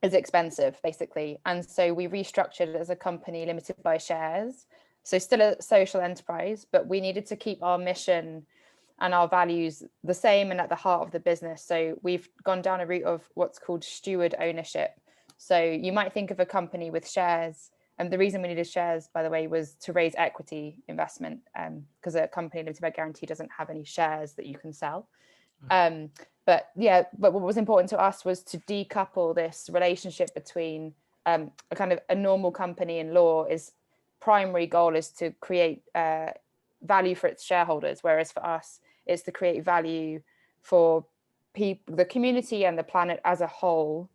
is expensive, basically. And so we restructured it as a company limited by shares. So still a social enterprise, but we needed to keep our mission and our values the same and at the heart of the business. So we've gone down a route of what's called steward ownership. So you might think of a company with shares, and the reason we needed shares, by the way, was to raise equity investment, because a company limited by guarantee doesn't have any shares that you can sell. But what was important to us was to decouple this relationship between a kind of a normal company in law. Is primary goal is to create value for its shareholders, whereas for us it's to create value for people, the community and the planet as a whole.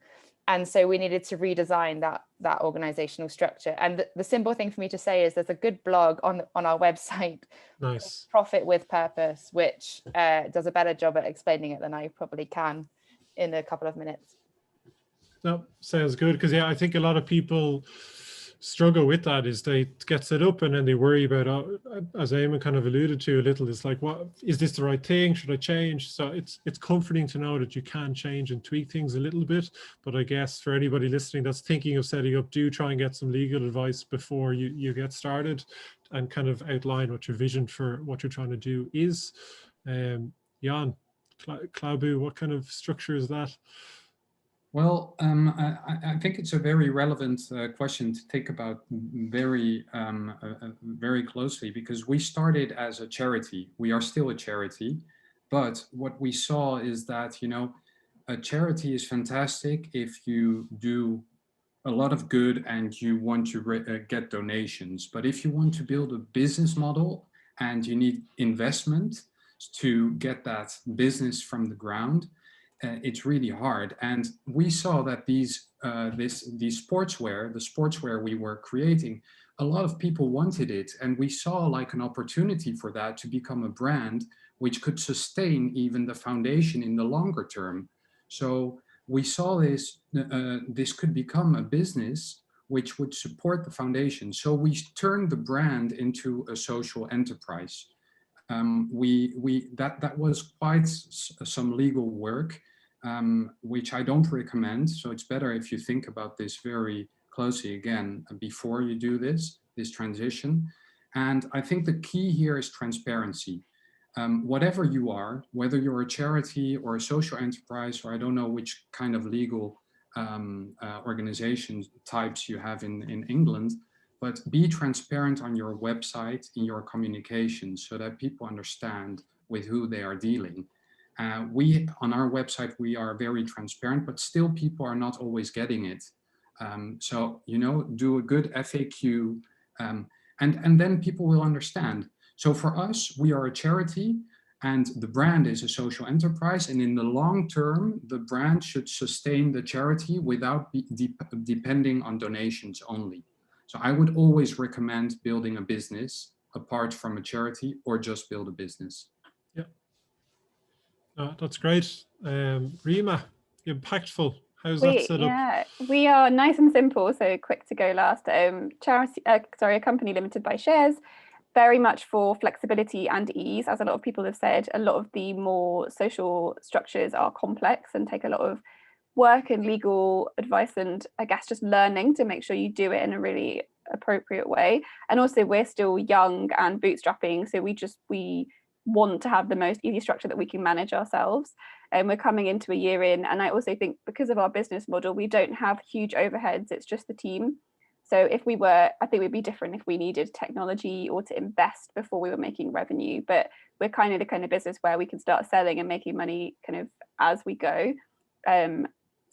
And so we needed to redesign that organizational structure. And the simple thing for me to say is there's a good blog on our website, Nice. Profit with Purpose, which does a better job at explaining it than I probably can in a couple of minutes. No, sounds good. Because I think a lot of people struggle with that, is they get set up and then they worry about, as Eamonn kind of alluded to a little, it's like, what is this the right thing? Should I change? So it's comforting to know that you can change and tweak things a little bit. But I guess for anybody listening that's thinking of setting up, do try and get some legal advice before you get started, and kind of outline what your vision for what you're trying to do is. Jan, Klabu, what kind of structure is that? Well, I think it's a very relevant question to think about very closely, because we started as a charity. We are still a charity, but what we saw is that, a charity is fantastic if you do a lot of good and you want to get donations. But if you want to build a business model and you need investment to get that business from the ground, it's really hard. And we saw that the sportswear we were creating a lot of people wanted it, and we saw like an opportunity for that to become a brand which could sustain even the foundation in the longer term. So we saw this, this could become a business which would support the foundation. So we turned the brand into a social enterprise. That was quite some legal work, which I don't recommend. So it's better if you think about this very closely again before you do this transition. And I think the key here is transparency. Whatever you are, whether you're a charity or a social enterprise, or I don't know which kind of legal organization types you have in England, but be transparent on your website, in your communication, so that people understand with who they are dealing. On our website, we are very transparent, but still people are not always getting it. So, you know, do a good FAQ, and then people will understand. So for us, we are a charity and the brand is a social enterprise. And in the long term, the brand should sustain the charity without depending on donations only. So I would always recommend building a business apart from a charity, or just build a business. Yeah, that's great. Rima, impactful. How's that set up? Yeah, we are nice and simple, so quick to go last. A company limited by shares, very much for flexibility and ease. As a lot of people have said, a lot of the more social structures are complex and take a lot of work and legal advice, and I guess just learning to make sure you do it in a really appropriate way. And also we're still young and bootstrapping, so we want to have the most easy structure that we can manage ourselves. And we're coming into a year in, and I also think because of our business model, we don't have huge overheads, it's just the team. So if we were, I think we'd be different if we needed technology or to invest before we were making revenue, but we're kind of the kind of business where we can start selling and making money kind of as we go.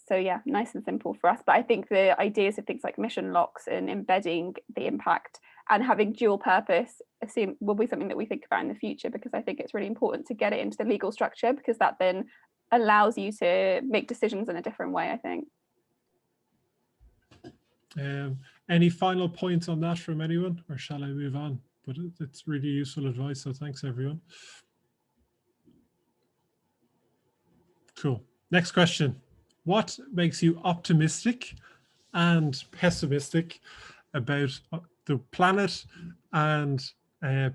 So yeah, nice and simple for us. But I think the ideas of things like mission locks and embedding the impact and having dual purpose will be something that we think about in the future, because I think it's really important to get it into the legal structure, because that then allows you to make decisions in a different way, I think. Any final points on that from anyone, or shall I move on? But it's really useful advice, so thanks everyone. Cool. Next question. What makes you optimistic and pessimistic about the planet and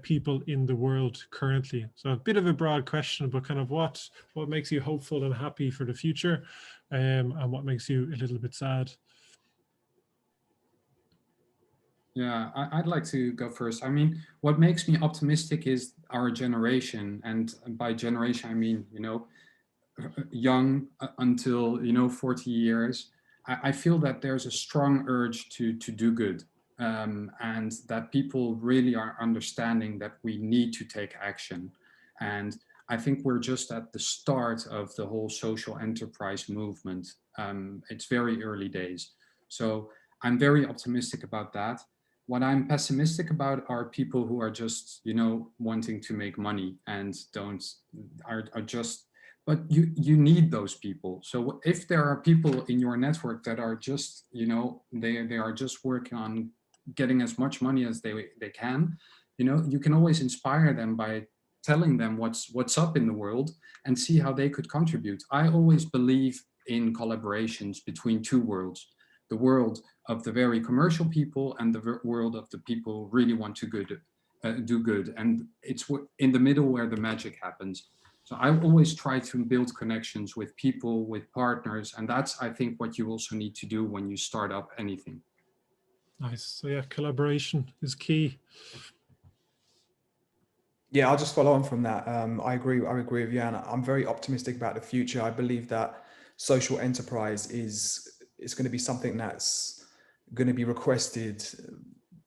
people in the world currently? So a bit of a broad question, but kind of what makes you hopeful and happy for the future, and what makes you a little bit sad? Yeah, I'd like to go first. I mean, what makes me optimistic is our generation. And by generation, I mean, you know, young until, you know, 40 years. I feel that there's a strong urge to do good, and that people really are understanding that we need to take action. And I think we're just at the start of the whole social enterprise movement. It's very early days. So I'm very optimistic about that. What I'm pessimistic about are people who are just, you know, wanting to make money and are just, but you need those people. So if there are people in your network that are just, you know, they are just working on getting as much money as they can, you know, you can always inspire them by telling them what's up in the world and see how they could contribute. I always believe in collaborations between two worlds. The world of the very commercial people and the world of the people who really want to do good. And it's in the middle where the magic happens. So I always try to build connections with people, with partners. And that's, I think, what you also need to do when you start up anything. Nice. So yeah, collaboration is key. Yeah, I'll just follow on from that. I agree with Jan. I'm very optimistic about the future. I believe that social enterprise is going to be something that's going to be requested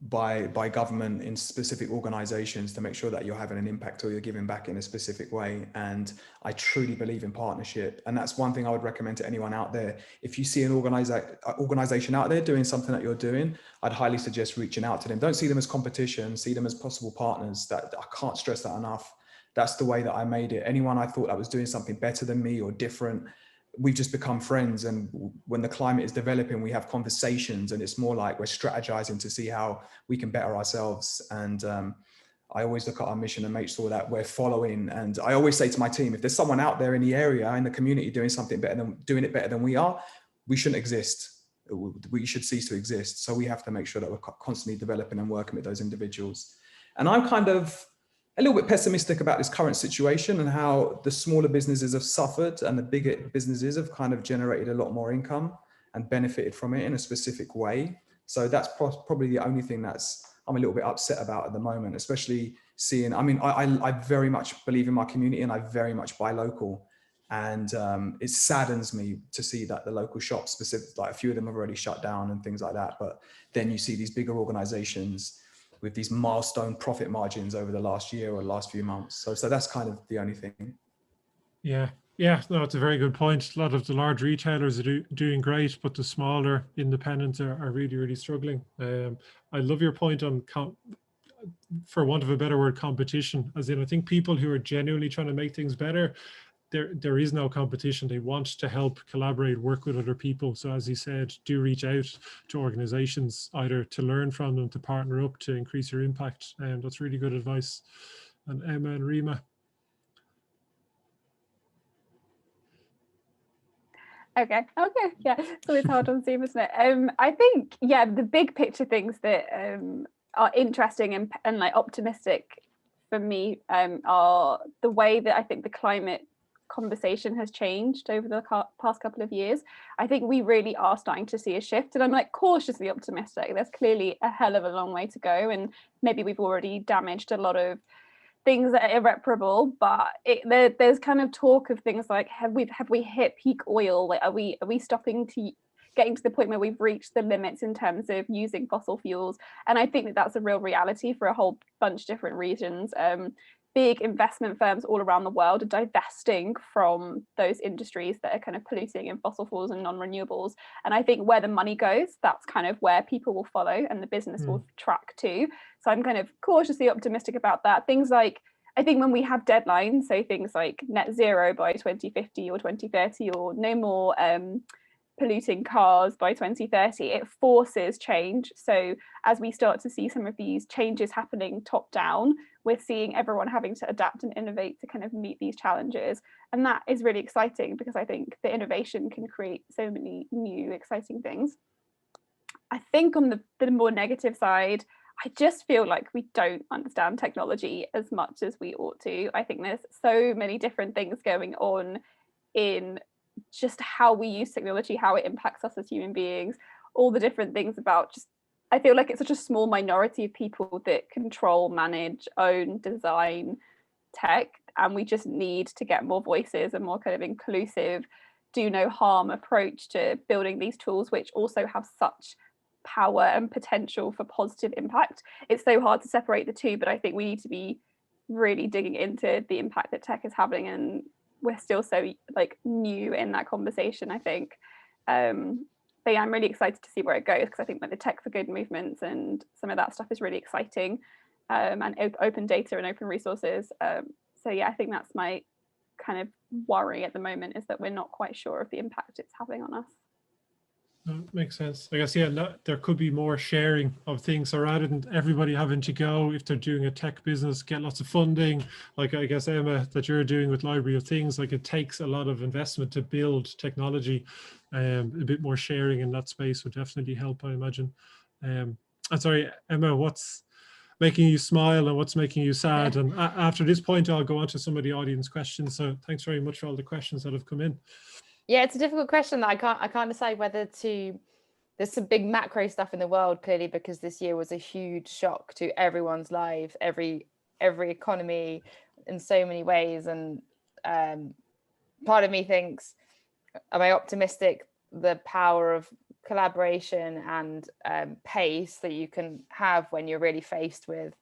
by government in specific organizations to make sure that you're having an impact or you're giving back in a specific way. And I truly believe in partnership. And that's one thing I would recommend to anyone out there. If you see an organization out there doing something that you're doing, I'd highly suggest reaching out to them. Don't see them as competition, see them as possible partners. That I can't stress that enough. That's the way that I made it. Anyone I thought that was doing something better than me or different we've just become friends. And when the climate is developing, we have conversations, and it's more like we're strategizing to see how we can better ourselves. And I always look at our mission and make sure that we're following. And I always say to my team, if there's someone out there in the area, in the community, doing it better than we are, we shouldn't exist. We should cease to exist. So we have to make sure that we're constantly developing and working with those individuals. And I'm kind of a little bit pessimistic about this current situation and how the smaller businesses have suffered and the bigger businesses have kind of generated a lot more income and benefited from it in a specific way. So that's probably the only thing I'm a little bit upset about at the moment, especially seeing, I mean, I very much believe in my community and I very much buy local. And it saddens me to see that the local shops, specific, like a few of them have already shut down and things like that. But then you see these bigger organizations with these milestone profit margins over the last year or last few months. So that's kind of the only thing. Yeah, no, it's a very good point. A lot of the large retailers are doing great, but the smaller independents are really, really struggling. I love your point on, for want of a better word, competition. As in, I think people who are genuinely trying to make things better, there is no competition. They want to help, collaborate, work with other people. So as you said, do reach out to organizations, either to learn from them, to partner up, to increase your impact. And that's really good advice. And Emma and Rima. Okay, yeah. So it's hard on Zoom, isn't it? I think, yeah, the big picture things that are interesting and like optimistic for me are the way that I think the climate conversation has changed over the past couple of years. I think we really are starting to see a shift, and I'm like cautiously optimistic. There's clearly a hell of a long way to go, and maybe we've already damaged a lot of things that are irreparable, but there's kind of talk of things like, have we hit peak oil? Like, are we stopping to getting to the point where we've reached the limits in terms of using fossil fuels? And I think that that's a real reality for a whole bunch of different reasons. Big investment firms all around the world are divesting from those industries that are kind of polluting in fossil fuels and non-renewables. And I think where the money goes, that's kind of where people will follow and the business will track too. So I'm kind of cautiously optimistic about that. Things like, I think when we have deadlines, so things like net zero by 2050 or 2030, or no more polluting cars by 2030, it forces change. So as we start to see some of these changes happening top down, we're seeing everyone having to adapt and innovate to kind of meet these challenges. And that is really exciting, because I think the innovation can create so many new exciting things. I think on the more negative side, I just feel like we don't understand technology as much as we ought to. I think there's so many different things going on in just how we use technology, how it impacts us as human beings, all the different things about just, I feel like it's such a small minority of people that control, manage, own, design tech. And we just need to get more voices and more kind of inclusive, do no harm approach to building these tools, which also have such power and potential for positive impact. It's so hard to separate the two, but I think we need to be really digging into the impact that tech is having, and we're still so like new in that conversation, I think. But yeah, I'm really excited to see where it goes, because I think like the tech for good movements and some of that stuff is really exciting, and open data and open resources. So yeah, I think that's my kind of worry at the moment, is that we're not quite sure of the impact it's having on us. Makes sense. I guess, yeah, there could be more sharing of things. So rather than everybody having to go, if they're doing a tech business, get lots of funding, like I guess, Emma, that you're doing with Library of Things, like it takes a lot of investment to build technology. A bit more sharing in that space would definitely help, I imagine. I'm sorry, Emma, what's making you smile and what's making you sad? And after this point, I'll go on to some of the audience questions. So thanks very much for all the questions that have come in. Yeah, it's a difficult question that I can't decide whether to. There's some big macro stuff in the world, clearly, because this year was a huge shock to everyone's lives, every economy in so many ways. And part of me thinks, am I optimistic? The power of collaboration and pace that you can have when you're really faced with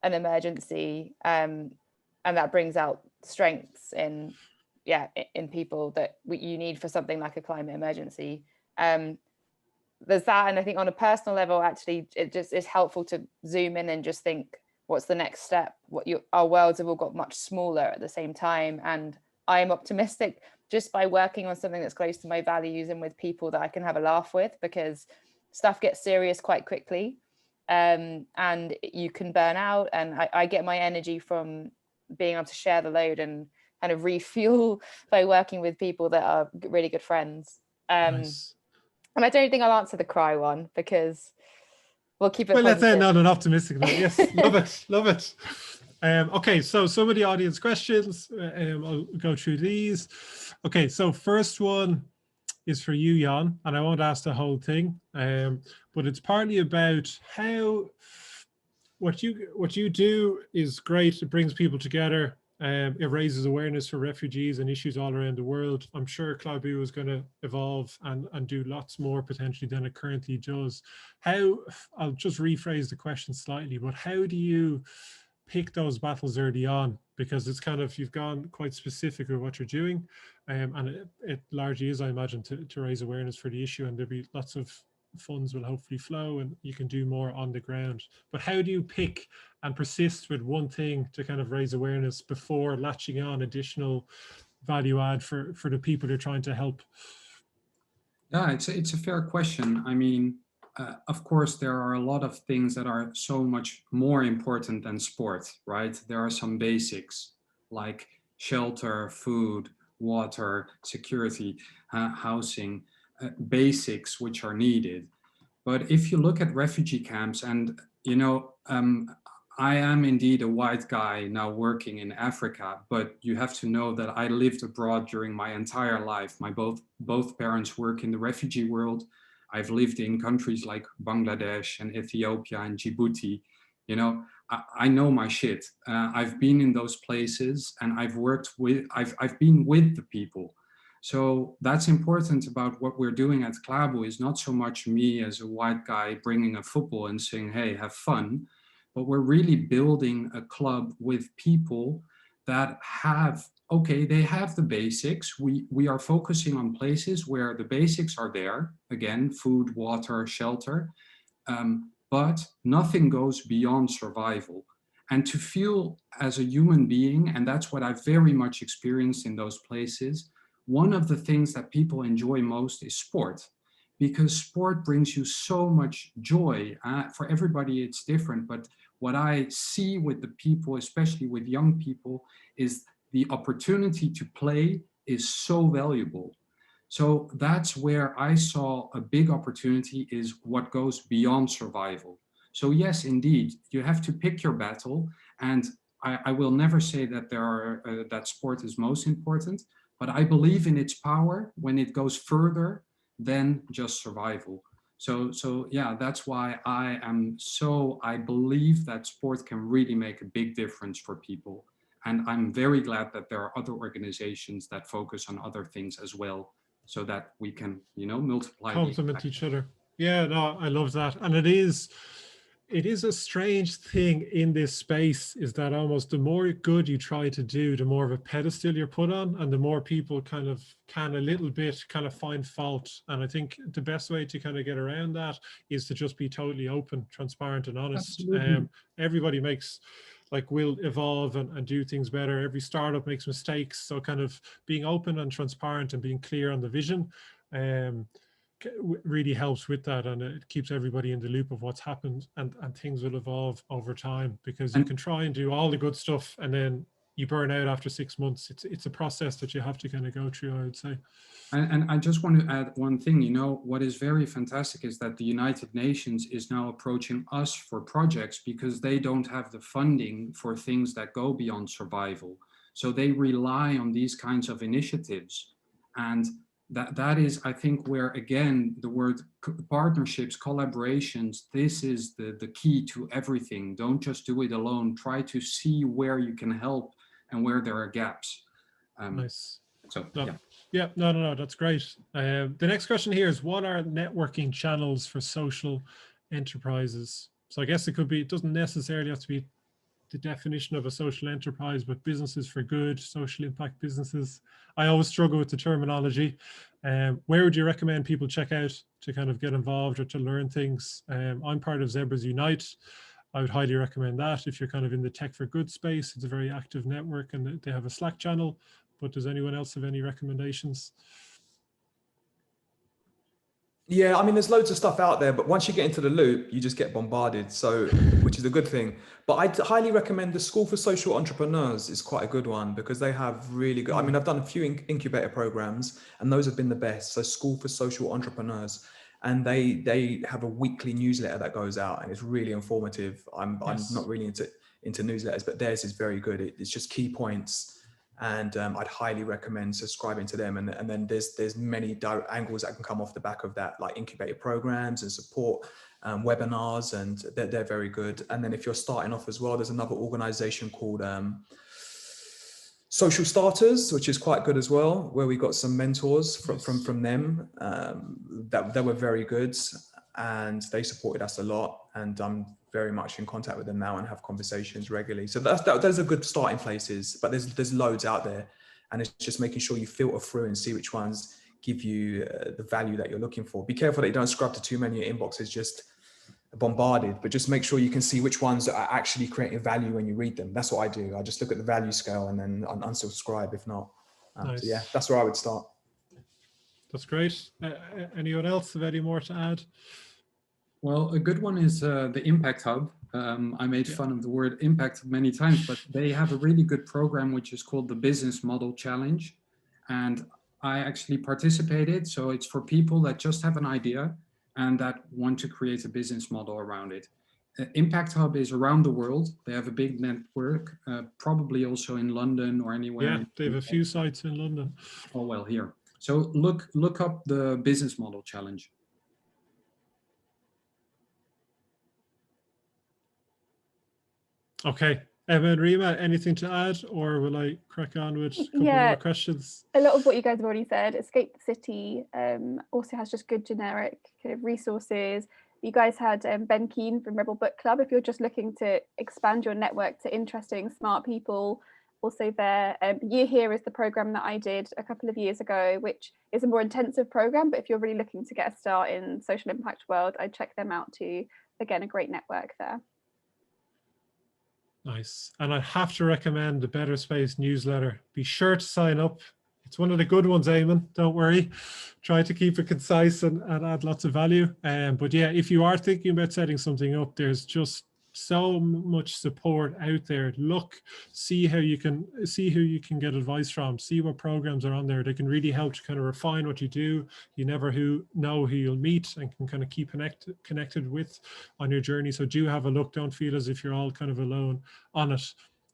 an emergency, and that brings out strengths in people that you need for something like a climate emergency. There's that, and I think on a personal level, actually, it just is helpful to zoom in and just think, what's the next step? Our worlds have all got much smaller at the same time, and I am optimistic just by working on something that's close to my values and with people that I can have a laugh with, because stuff gets serious quite quickly, and you can burn out. And I get my energy from being able to share the load and kind of refuel by working with people that are really good friends. Nice. And I don't think I'll answer the cry one, because we'll keep it Well, let's end positive. on an optimistic note. Yes, love it, love it. Okay, so some of the audience questions, I'll go through these. Okay, so first one is for you, Jan, and I won't ask the whole thing, but it's partly about how what you do is great. It brings people together. It raises awareness for refugees and issues all around the world. I'm sure Klabu is going to evolve and do lots more potentially than it currently does. I'll just rephrase the question slightly, but how do you pick those battles early on? Because it's kind of, you've gone quite specific with what you're doing, and it largely is, I imagine, to raise awareness for the issue, and there'll be lots of funds will hopefully flow and you can do more on the ground. But how do you pick and persist with one thing to kind of raise awareness before latching on additional value add for the people you're trying to help? Yeah, it's a fair question. I mean, of course, there are a lot of things that are so much more important than sport, right? There are some basics like shelter, food, water, security, housing, basics which are needed. But if you look at refugee camps, and you know, I am indeed a white guy now working in Africa, but you have to know that I lived abroad during my entire life. My both parents work in the refugee world. I've lived in countries like Bangladesh and Ethiopia and Djibouti. You know, I know my shit. I've been in those places and I've been with the people. So that's important about what we're doing at Klabu is not so much me as a white guy bringing a football and saying, hey, have fun. But we're really building a club with people that have, okay, they have the basics. We are focusing on places where the basics are there. Again, food, water, shelter. But nothing goes beyond survival. And to feel as a human being, and that's what I've very much experienced in those places, one of the things that people enjoy most is sport, because sport brings you so much joy. For everybody, it's different. But what I see with the people, especially with young people, is the opportunity to play is so valuable. So that's where I saw a big opportunity, is what goes beyond survival. So yes, indeed, you have to pick your battle. And I will never say that that sport is most important, but I believe in its power when it goes further than just survival. So yeah, that's why I believe that sport can really make a big difference for people. And I'm very glad that there are other organizations that focus on other things as well, so that we can, you know, multiply. Complement each other. Yeah, no, I love that. And it is a strange thing in this space, is that almost the more good you try to do, the more of a pedestal you're put on, and the more people kind of can a little bit kind of find fault. And I think the best way to kind of get around that is to just be totally open, transparent, and honest. Everybody will evolve and do things better. Every startup makes mistakes. So kind of being open and transparent and being clear on the vision really helps with that, and it keeps everybody in the loop of what's happened, and things will evolve over time, because you can try and do all the good stuff and then you burn out after 6 months. It's a process that you have to kind of go through, I would say. And I just want to add one thing. You know, what is very fantastic is that the United Nations is now approaching us for projects, because they don't have the funding for things that go beyond survival. So they rely on these kinds of initiatives. And that is, I think, where, again, the word partnerships, collaborations, this is the key to everything. Don't just do it alone. Try to see where you can help and where there are gaps. Nice. So, no, yeah. No, that's great. The next question here is, what are networking channels for social enterprises? So I guess it doesn't necessarily have to be the definition of a social enterprise, but businesses for good, social impact businesses. I always struggle with the terminology. Where would you recommend people check out to kind of get involved or to learn things? I'm part of Zebras Unite. I would highly recommend that if you're kind of in the tech for good space. It's a very active network, and they have a Slack channel. but does anyone else have any recommendations? Yeah, I mean, there's loads of stuff out there, but once you get into the loop, you just get bombarded. So, which is a good thing. But I'd highly recommend the School for Social Entrepreneurs is quite a good one because they have really good. I mean, I've done a few incubator programs, and those have been the best. So, School for Social Entrepreneurs, and they have a weekly newsletter that goes out, and it's really informative. I'm not really into newsletters, but theirs is very good. It's just key points. And I'd highly recommend subscribing to them. And then there's many angles that can come off the back of that, like incubator programs and support webinars, and they're very good. And then if you're starting off as well, there's another organization called Social Starters, which is quite good as well, where we got some mentors from them that were very good, and they supported us a lot. And I'm very much in contact with them now and have conversations regularly. So those are good starting places, but there's loads out there, and it's just making sure you filter through and see which ones give you the value that you're looking for. Be careful that you don't scrub to too many. Your inbox is just bombarded, but just make sure you can see which ones are actually creating value when you read them. That's what I do. I just look at the value scale and then unsubscribe if not. Nice. So yeah, that's where I would start. That's great. Anyone else have any more to add? Well, a good one is the Impact Hub. I made fun of the word impact many times, but they have a really good program which is called the Business Model Challenge. And I actually participated. So it's for people that just have an idea and that want to create a business model around it. Impact Hub is around the world. They have a big network, probably also in London or anywhere. Yeah, they have a few sites in London. Oh, well, here. So look up the Business Model Challenge. Okay. Emma and Rima, anything to add, or will I crack on with a couple more questions? A lot of what you guys have already said. Escape the City also has just good generic kind of resources. You guys had Ben Keane from Rebel Book Club. If you're just looking to expand your network to interesting, smart people, also there. Year Here is the program that I did a couple of years ago, which is a more intensive program. But if you're really looking to get a start in social impact world, I'd check them out too. Again, a great network there. Nice. And I have to recommend the Better Space newsletter. Be sure to sign up. It's one of the good ones, Eamonn. Don't worry. Try to keep it concise and add lots of value. But yeah, if you are thinking about setting something up, there's just so much support out there. Look, see who you can get advice from, see what programs are on there. They can really help to kind of refine what you do. You never know who you'll meet and can kind of keep connected with on your journey. So do have a look. Don't feel as if you're all kind of alone on it.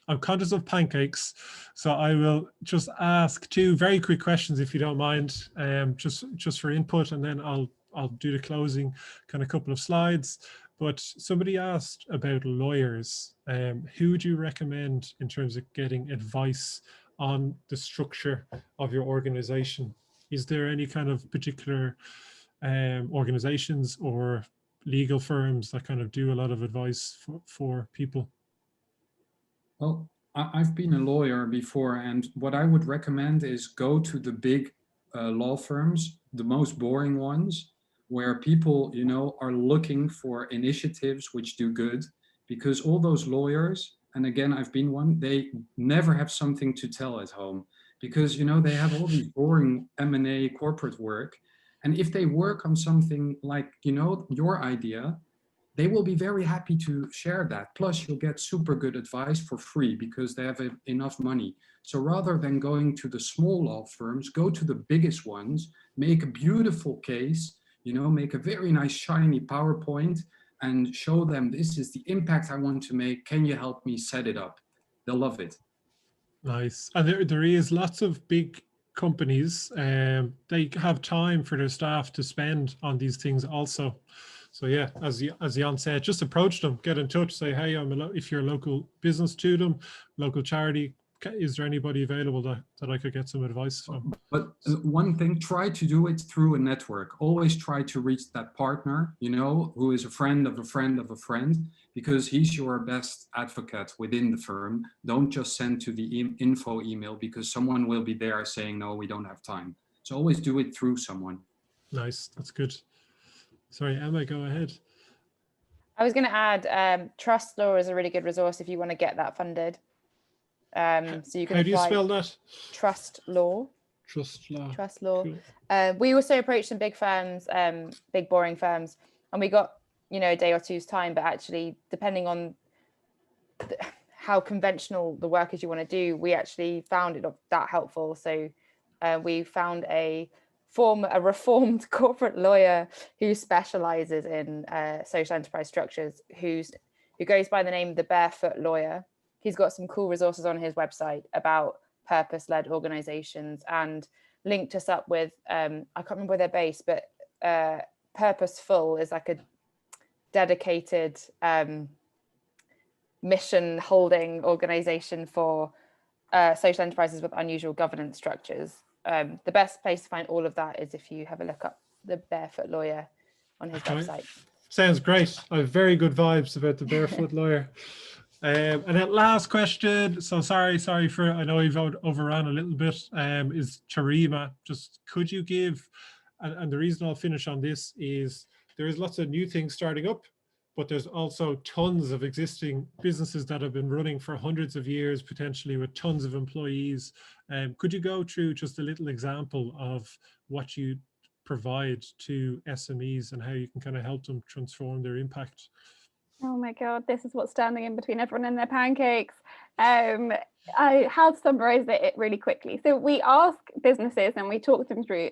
I'm conscious of pancakes, so I will just ask two very quick questions if you don't mind, just for input, and then I'll do the closing kind of couple of slides. But somebody asked about lawyers. Who would you recommend in terms of getting advice on the structure of your organization? Is there any kind of particular organizations or legal firms that kind of do a lot of advice for people? Well, I've been a lawyer before, and what I would recommend is go to the big law firms, the most boring ones, where people, you know, are looking for initiatives which do good, because all those lawyers, and again, I've been one, they never have something to tell at home, because, you know, they have all these boring M&A corporate work. And if they work on something like, you know, your idea, they will be very happy to share that. Plus, you'll get super good advice for free because they have enough money. So rather than going to the small law firms, go to the biggest ones, make a beautiful case, you know, make a very nice shiny PowerPoint and show them this is the impact I want to make. Can you help me set it up? They'll love it. Nice. And there is lots of big companies, they have time for their staff to spend on these things also. So yeah, as Jan said, just approach them, get in touch, say, hey, if you're a local business to them, local charity, is there anybody available that I could get some advice from? But one thing, try to do it through a network. Always try to reach that partner, you know, who is a friend of a friend of a friend, because he's your best advocate within the firm. Don't just send to the info email, because someone will be there saying, no, we don't have time. So always do it through someone. Nice, that's good. Sorry, Emma, go ahead. I was going to add, Trust Law is a really good resource if you want to get that funded. So you can How do you apply spell that? trust law. Trust law. Trust law. Cool. We also approached some big firms, big boring firms, and we got, you know, a day or two's time, but actually depending on how conventional the work is you want to do, we actually found it that helpful. So we found a reformed corporate lawyer who specializes in social enterprise structures, who goes by the name The Barefoot Lawyer. He's got some cool resources on his website about purpose-led organizations, and linked us up with, I can't remember where they're based, but Purposeful is like a dedicated mission holding organization for social enterprises with unusual governance structures. The best place to find all of that is if you have a look up The Barefoot Lawyer on his website. Sounds great. I have very good vibes about The Barefoot Lawyer. And that last question, so sorry for, I know we've overrun a little bit, is Rima. Just could you give, and the reason I'll finish on this is there is lots of new things starting up, but there's also tons of existing businesses that have been running for hundreds of years, potentially with tons of employees. Could you go through just a little example of what you provide to SMEs and how you can kind of help them transform their impact? Oh my God, this is what's standing in between everyone and their pancakes. How to summarize it really quickly. So we ask businesses and we talk them through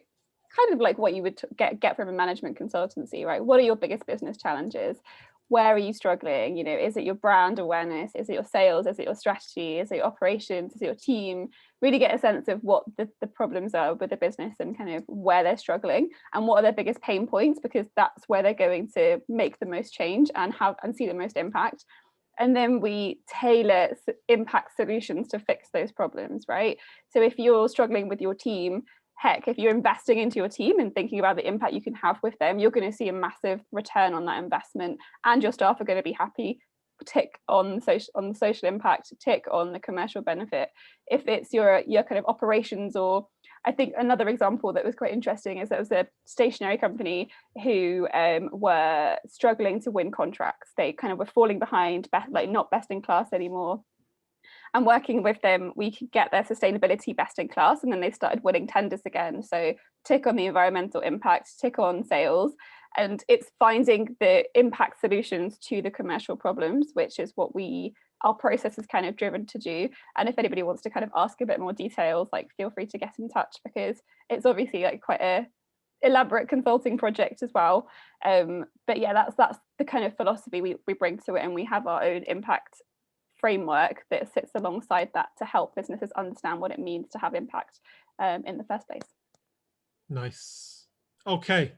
kind of like what you would get from a management consultancy, right? What are your biggest business challenges? Where are you struggling? You know, is it your brand awareness? Is it your sales? Is it your strategy? Is it your operations? Is it your team? Really get a sense of what the problems are with the business and kind of where they're struggling and what are their biggest pain points, because that's where they're going to make the most change and see the most impact. And then we tailor impact solutions to fix those problems, right? So if you're struggling with your team, heck, if you're investing into your team and thinking about the impact you can have with them, you're going to see a massive return on that investment, and your staff are going to be happy. Tick on the social impact, tick on the commercial benefit. If it's your kind of operations, or I think another example that was quite interesting is there was a stationery company who were struggling to win contracts. They kind of were falling behind, like not best in class anymore. And working with them, we could get their sustainability best in class, and then they started winning tenders again. So tick on the environmental impact, tick on sales, and it's finding the impact solutions to the commercial problems, which is what our process is kind of driven to do. And if anybody wants to kind of ask a bit more details, like feel free to get in touch, because it's obviously like quite a elaborate consulting project as well. But yeah, that's the kind of philosophy we bring to it, and we have our own impact framework that sits alongside that to help businesses understand what it means to have impact in the first place. Nice. Okay,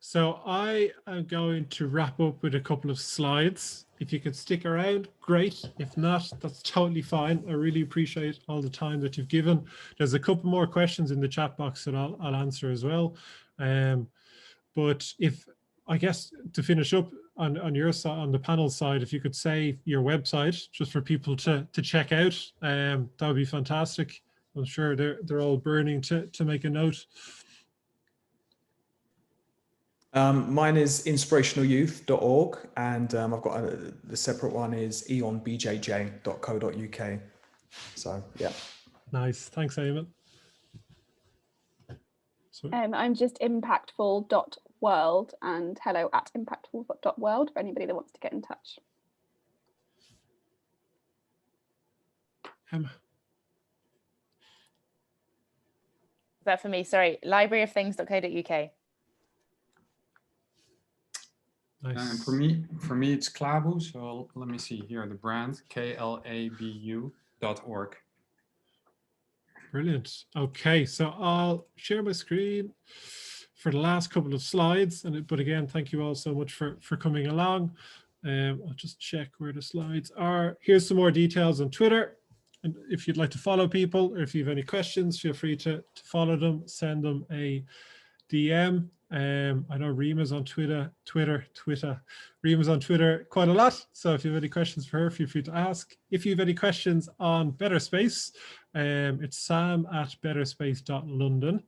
so I am going to wrap up with a couple of slides. If you could stick around, great. If not, that's totally fine. I really appreciate all the time that you've given. There's a couple more questions in the chat box that I'll answer as well. But if, I guess, to finish up on your side, on the panel side, if you could say your website just for people to check out, that would be fantastic. I'm sure they're all burning to make a note. Mine is inspirationalyouth.org, and I've got the separate one is eonnbjj.co.uk. So yeah. Nice, thanks, Eamonn. So, I'm just impactful.world and hello@impactful.world for anybody that wants to get in touch. Emma. Is that for me? Sorry, libraryoftthings.co.uk. Nice. And for me, it's Klabu. So let me see here, the brand, klabu.org. Brilliant. Okay, so I'll share my screen for the last couple of slides. But again, thank you all so much for coming along. I'll just check where the slides are. Here's some more details on Twitter. And if you'd like to follow people, or if you have any questions, feel free to follow them, send them a DM. I know Rima's on Twitter. Rima's on Twitter quite a lot. So if you have any questions for her, feel free to ask. If you have any questions on Better Space, it's sam@betterspace.london.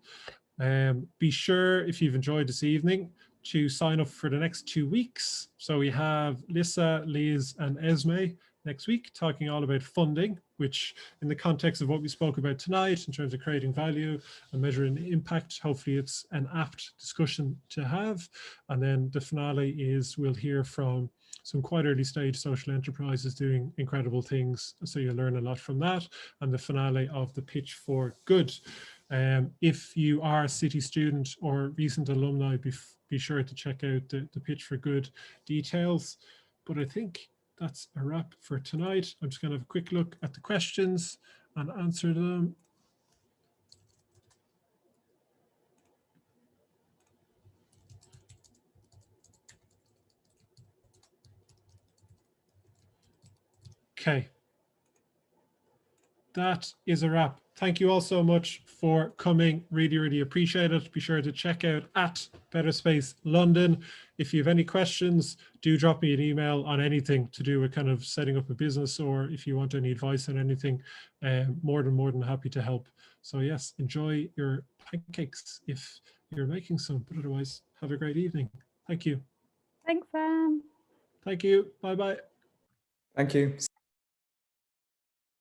Be sure, if you've enjoyed this evening, to sign up for the next 2 weeks. So we have Lisa, Liz, and Esme next week, talking all about funding, which in the context of what we spoke about tonight, in terms of creating value and measuring impact, hopefully it's an apt discussion to have. And then the finale is we'll hear from some quite early stage social enterprises doing incredible things. So you'll learn a lot from that. And the finale of the Pitch for Good. If you are a City student or recent alumni, be sure to check out the Pitch for Good details. But I think that's a wrap for tonight. I'm just going to have a quick look at the questions and answer them. Okay. That is a wrap. Thank you all so much for coming. Really, really appreciate it. Be sure to check out at Better Space London. If you have any questions, do drop me an email on anything to do with kind of setting up a business, or if you want any advice on anything, more than happy to help. So yes, enjoy your pancakes if you're making some, but otherwise have a great evening. Thank you. Thanks, Sam. Thank you. Bye-bye. Thank you.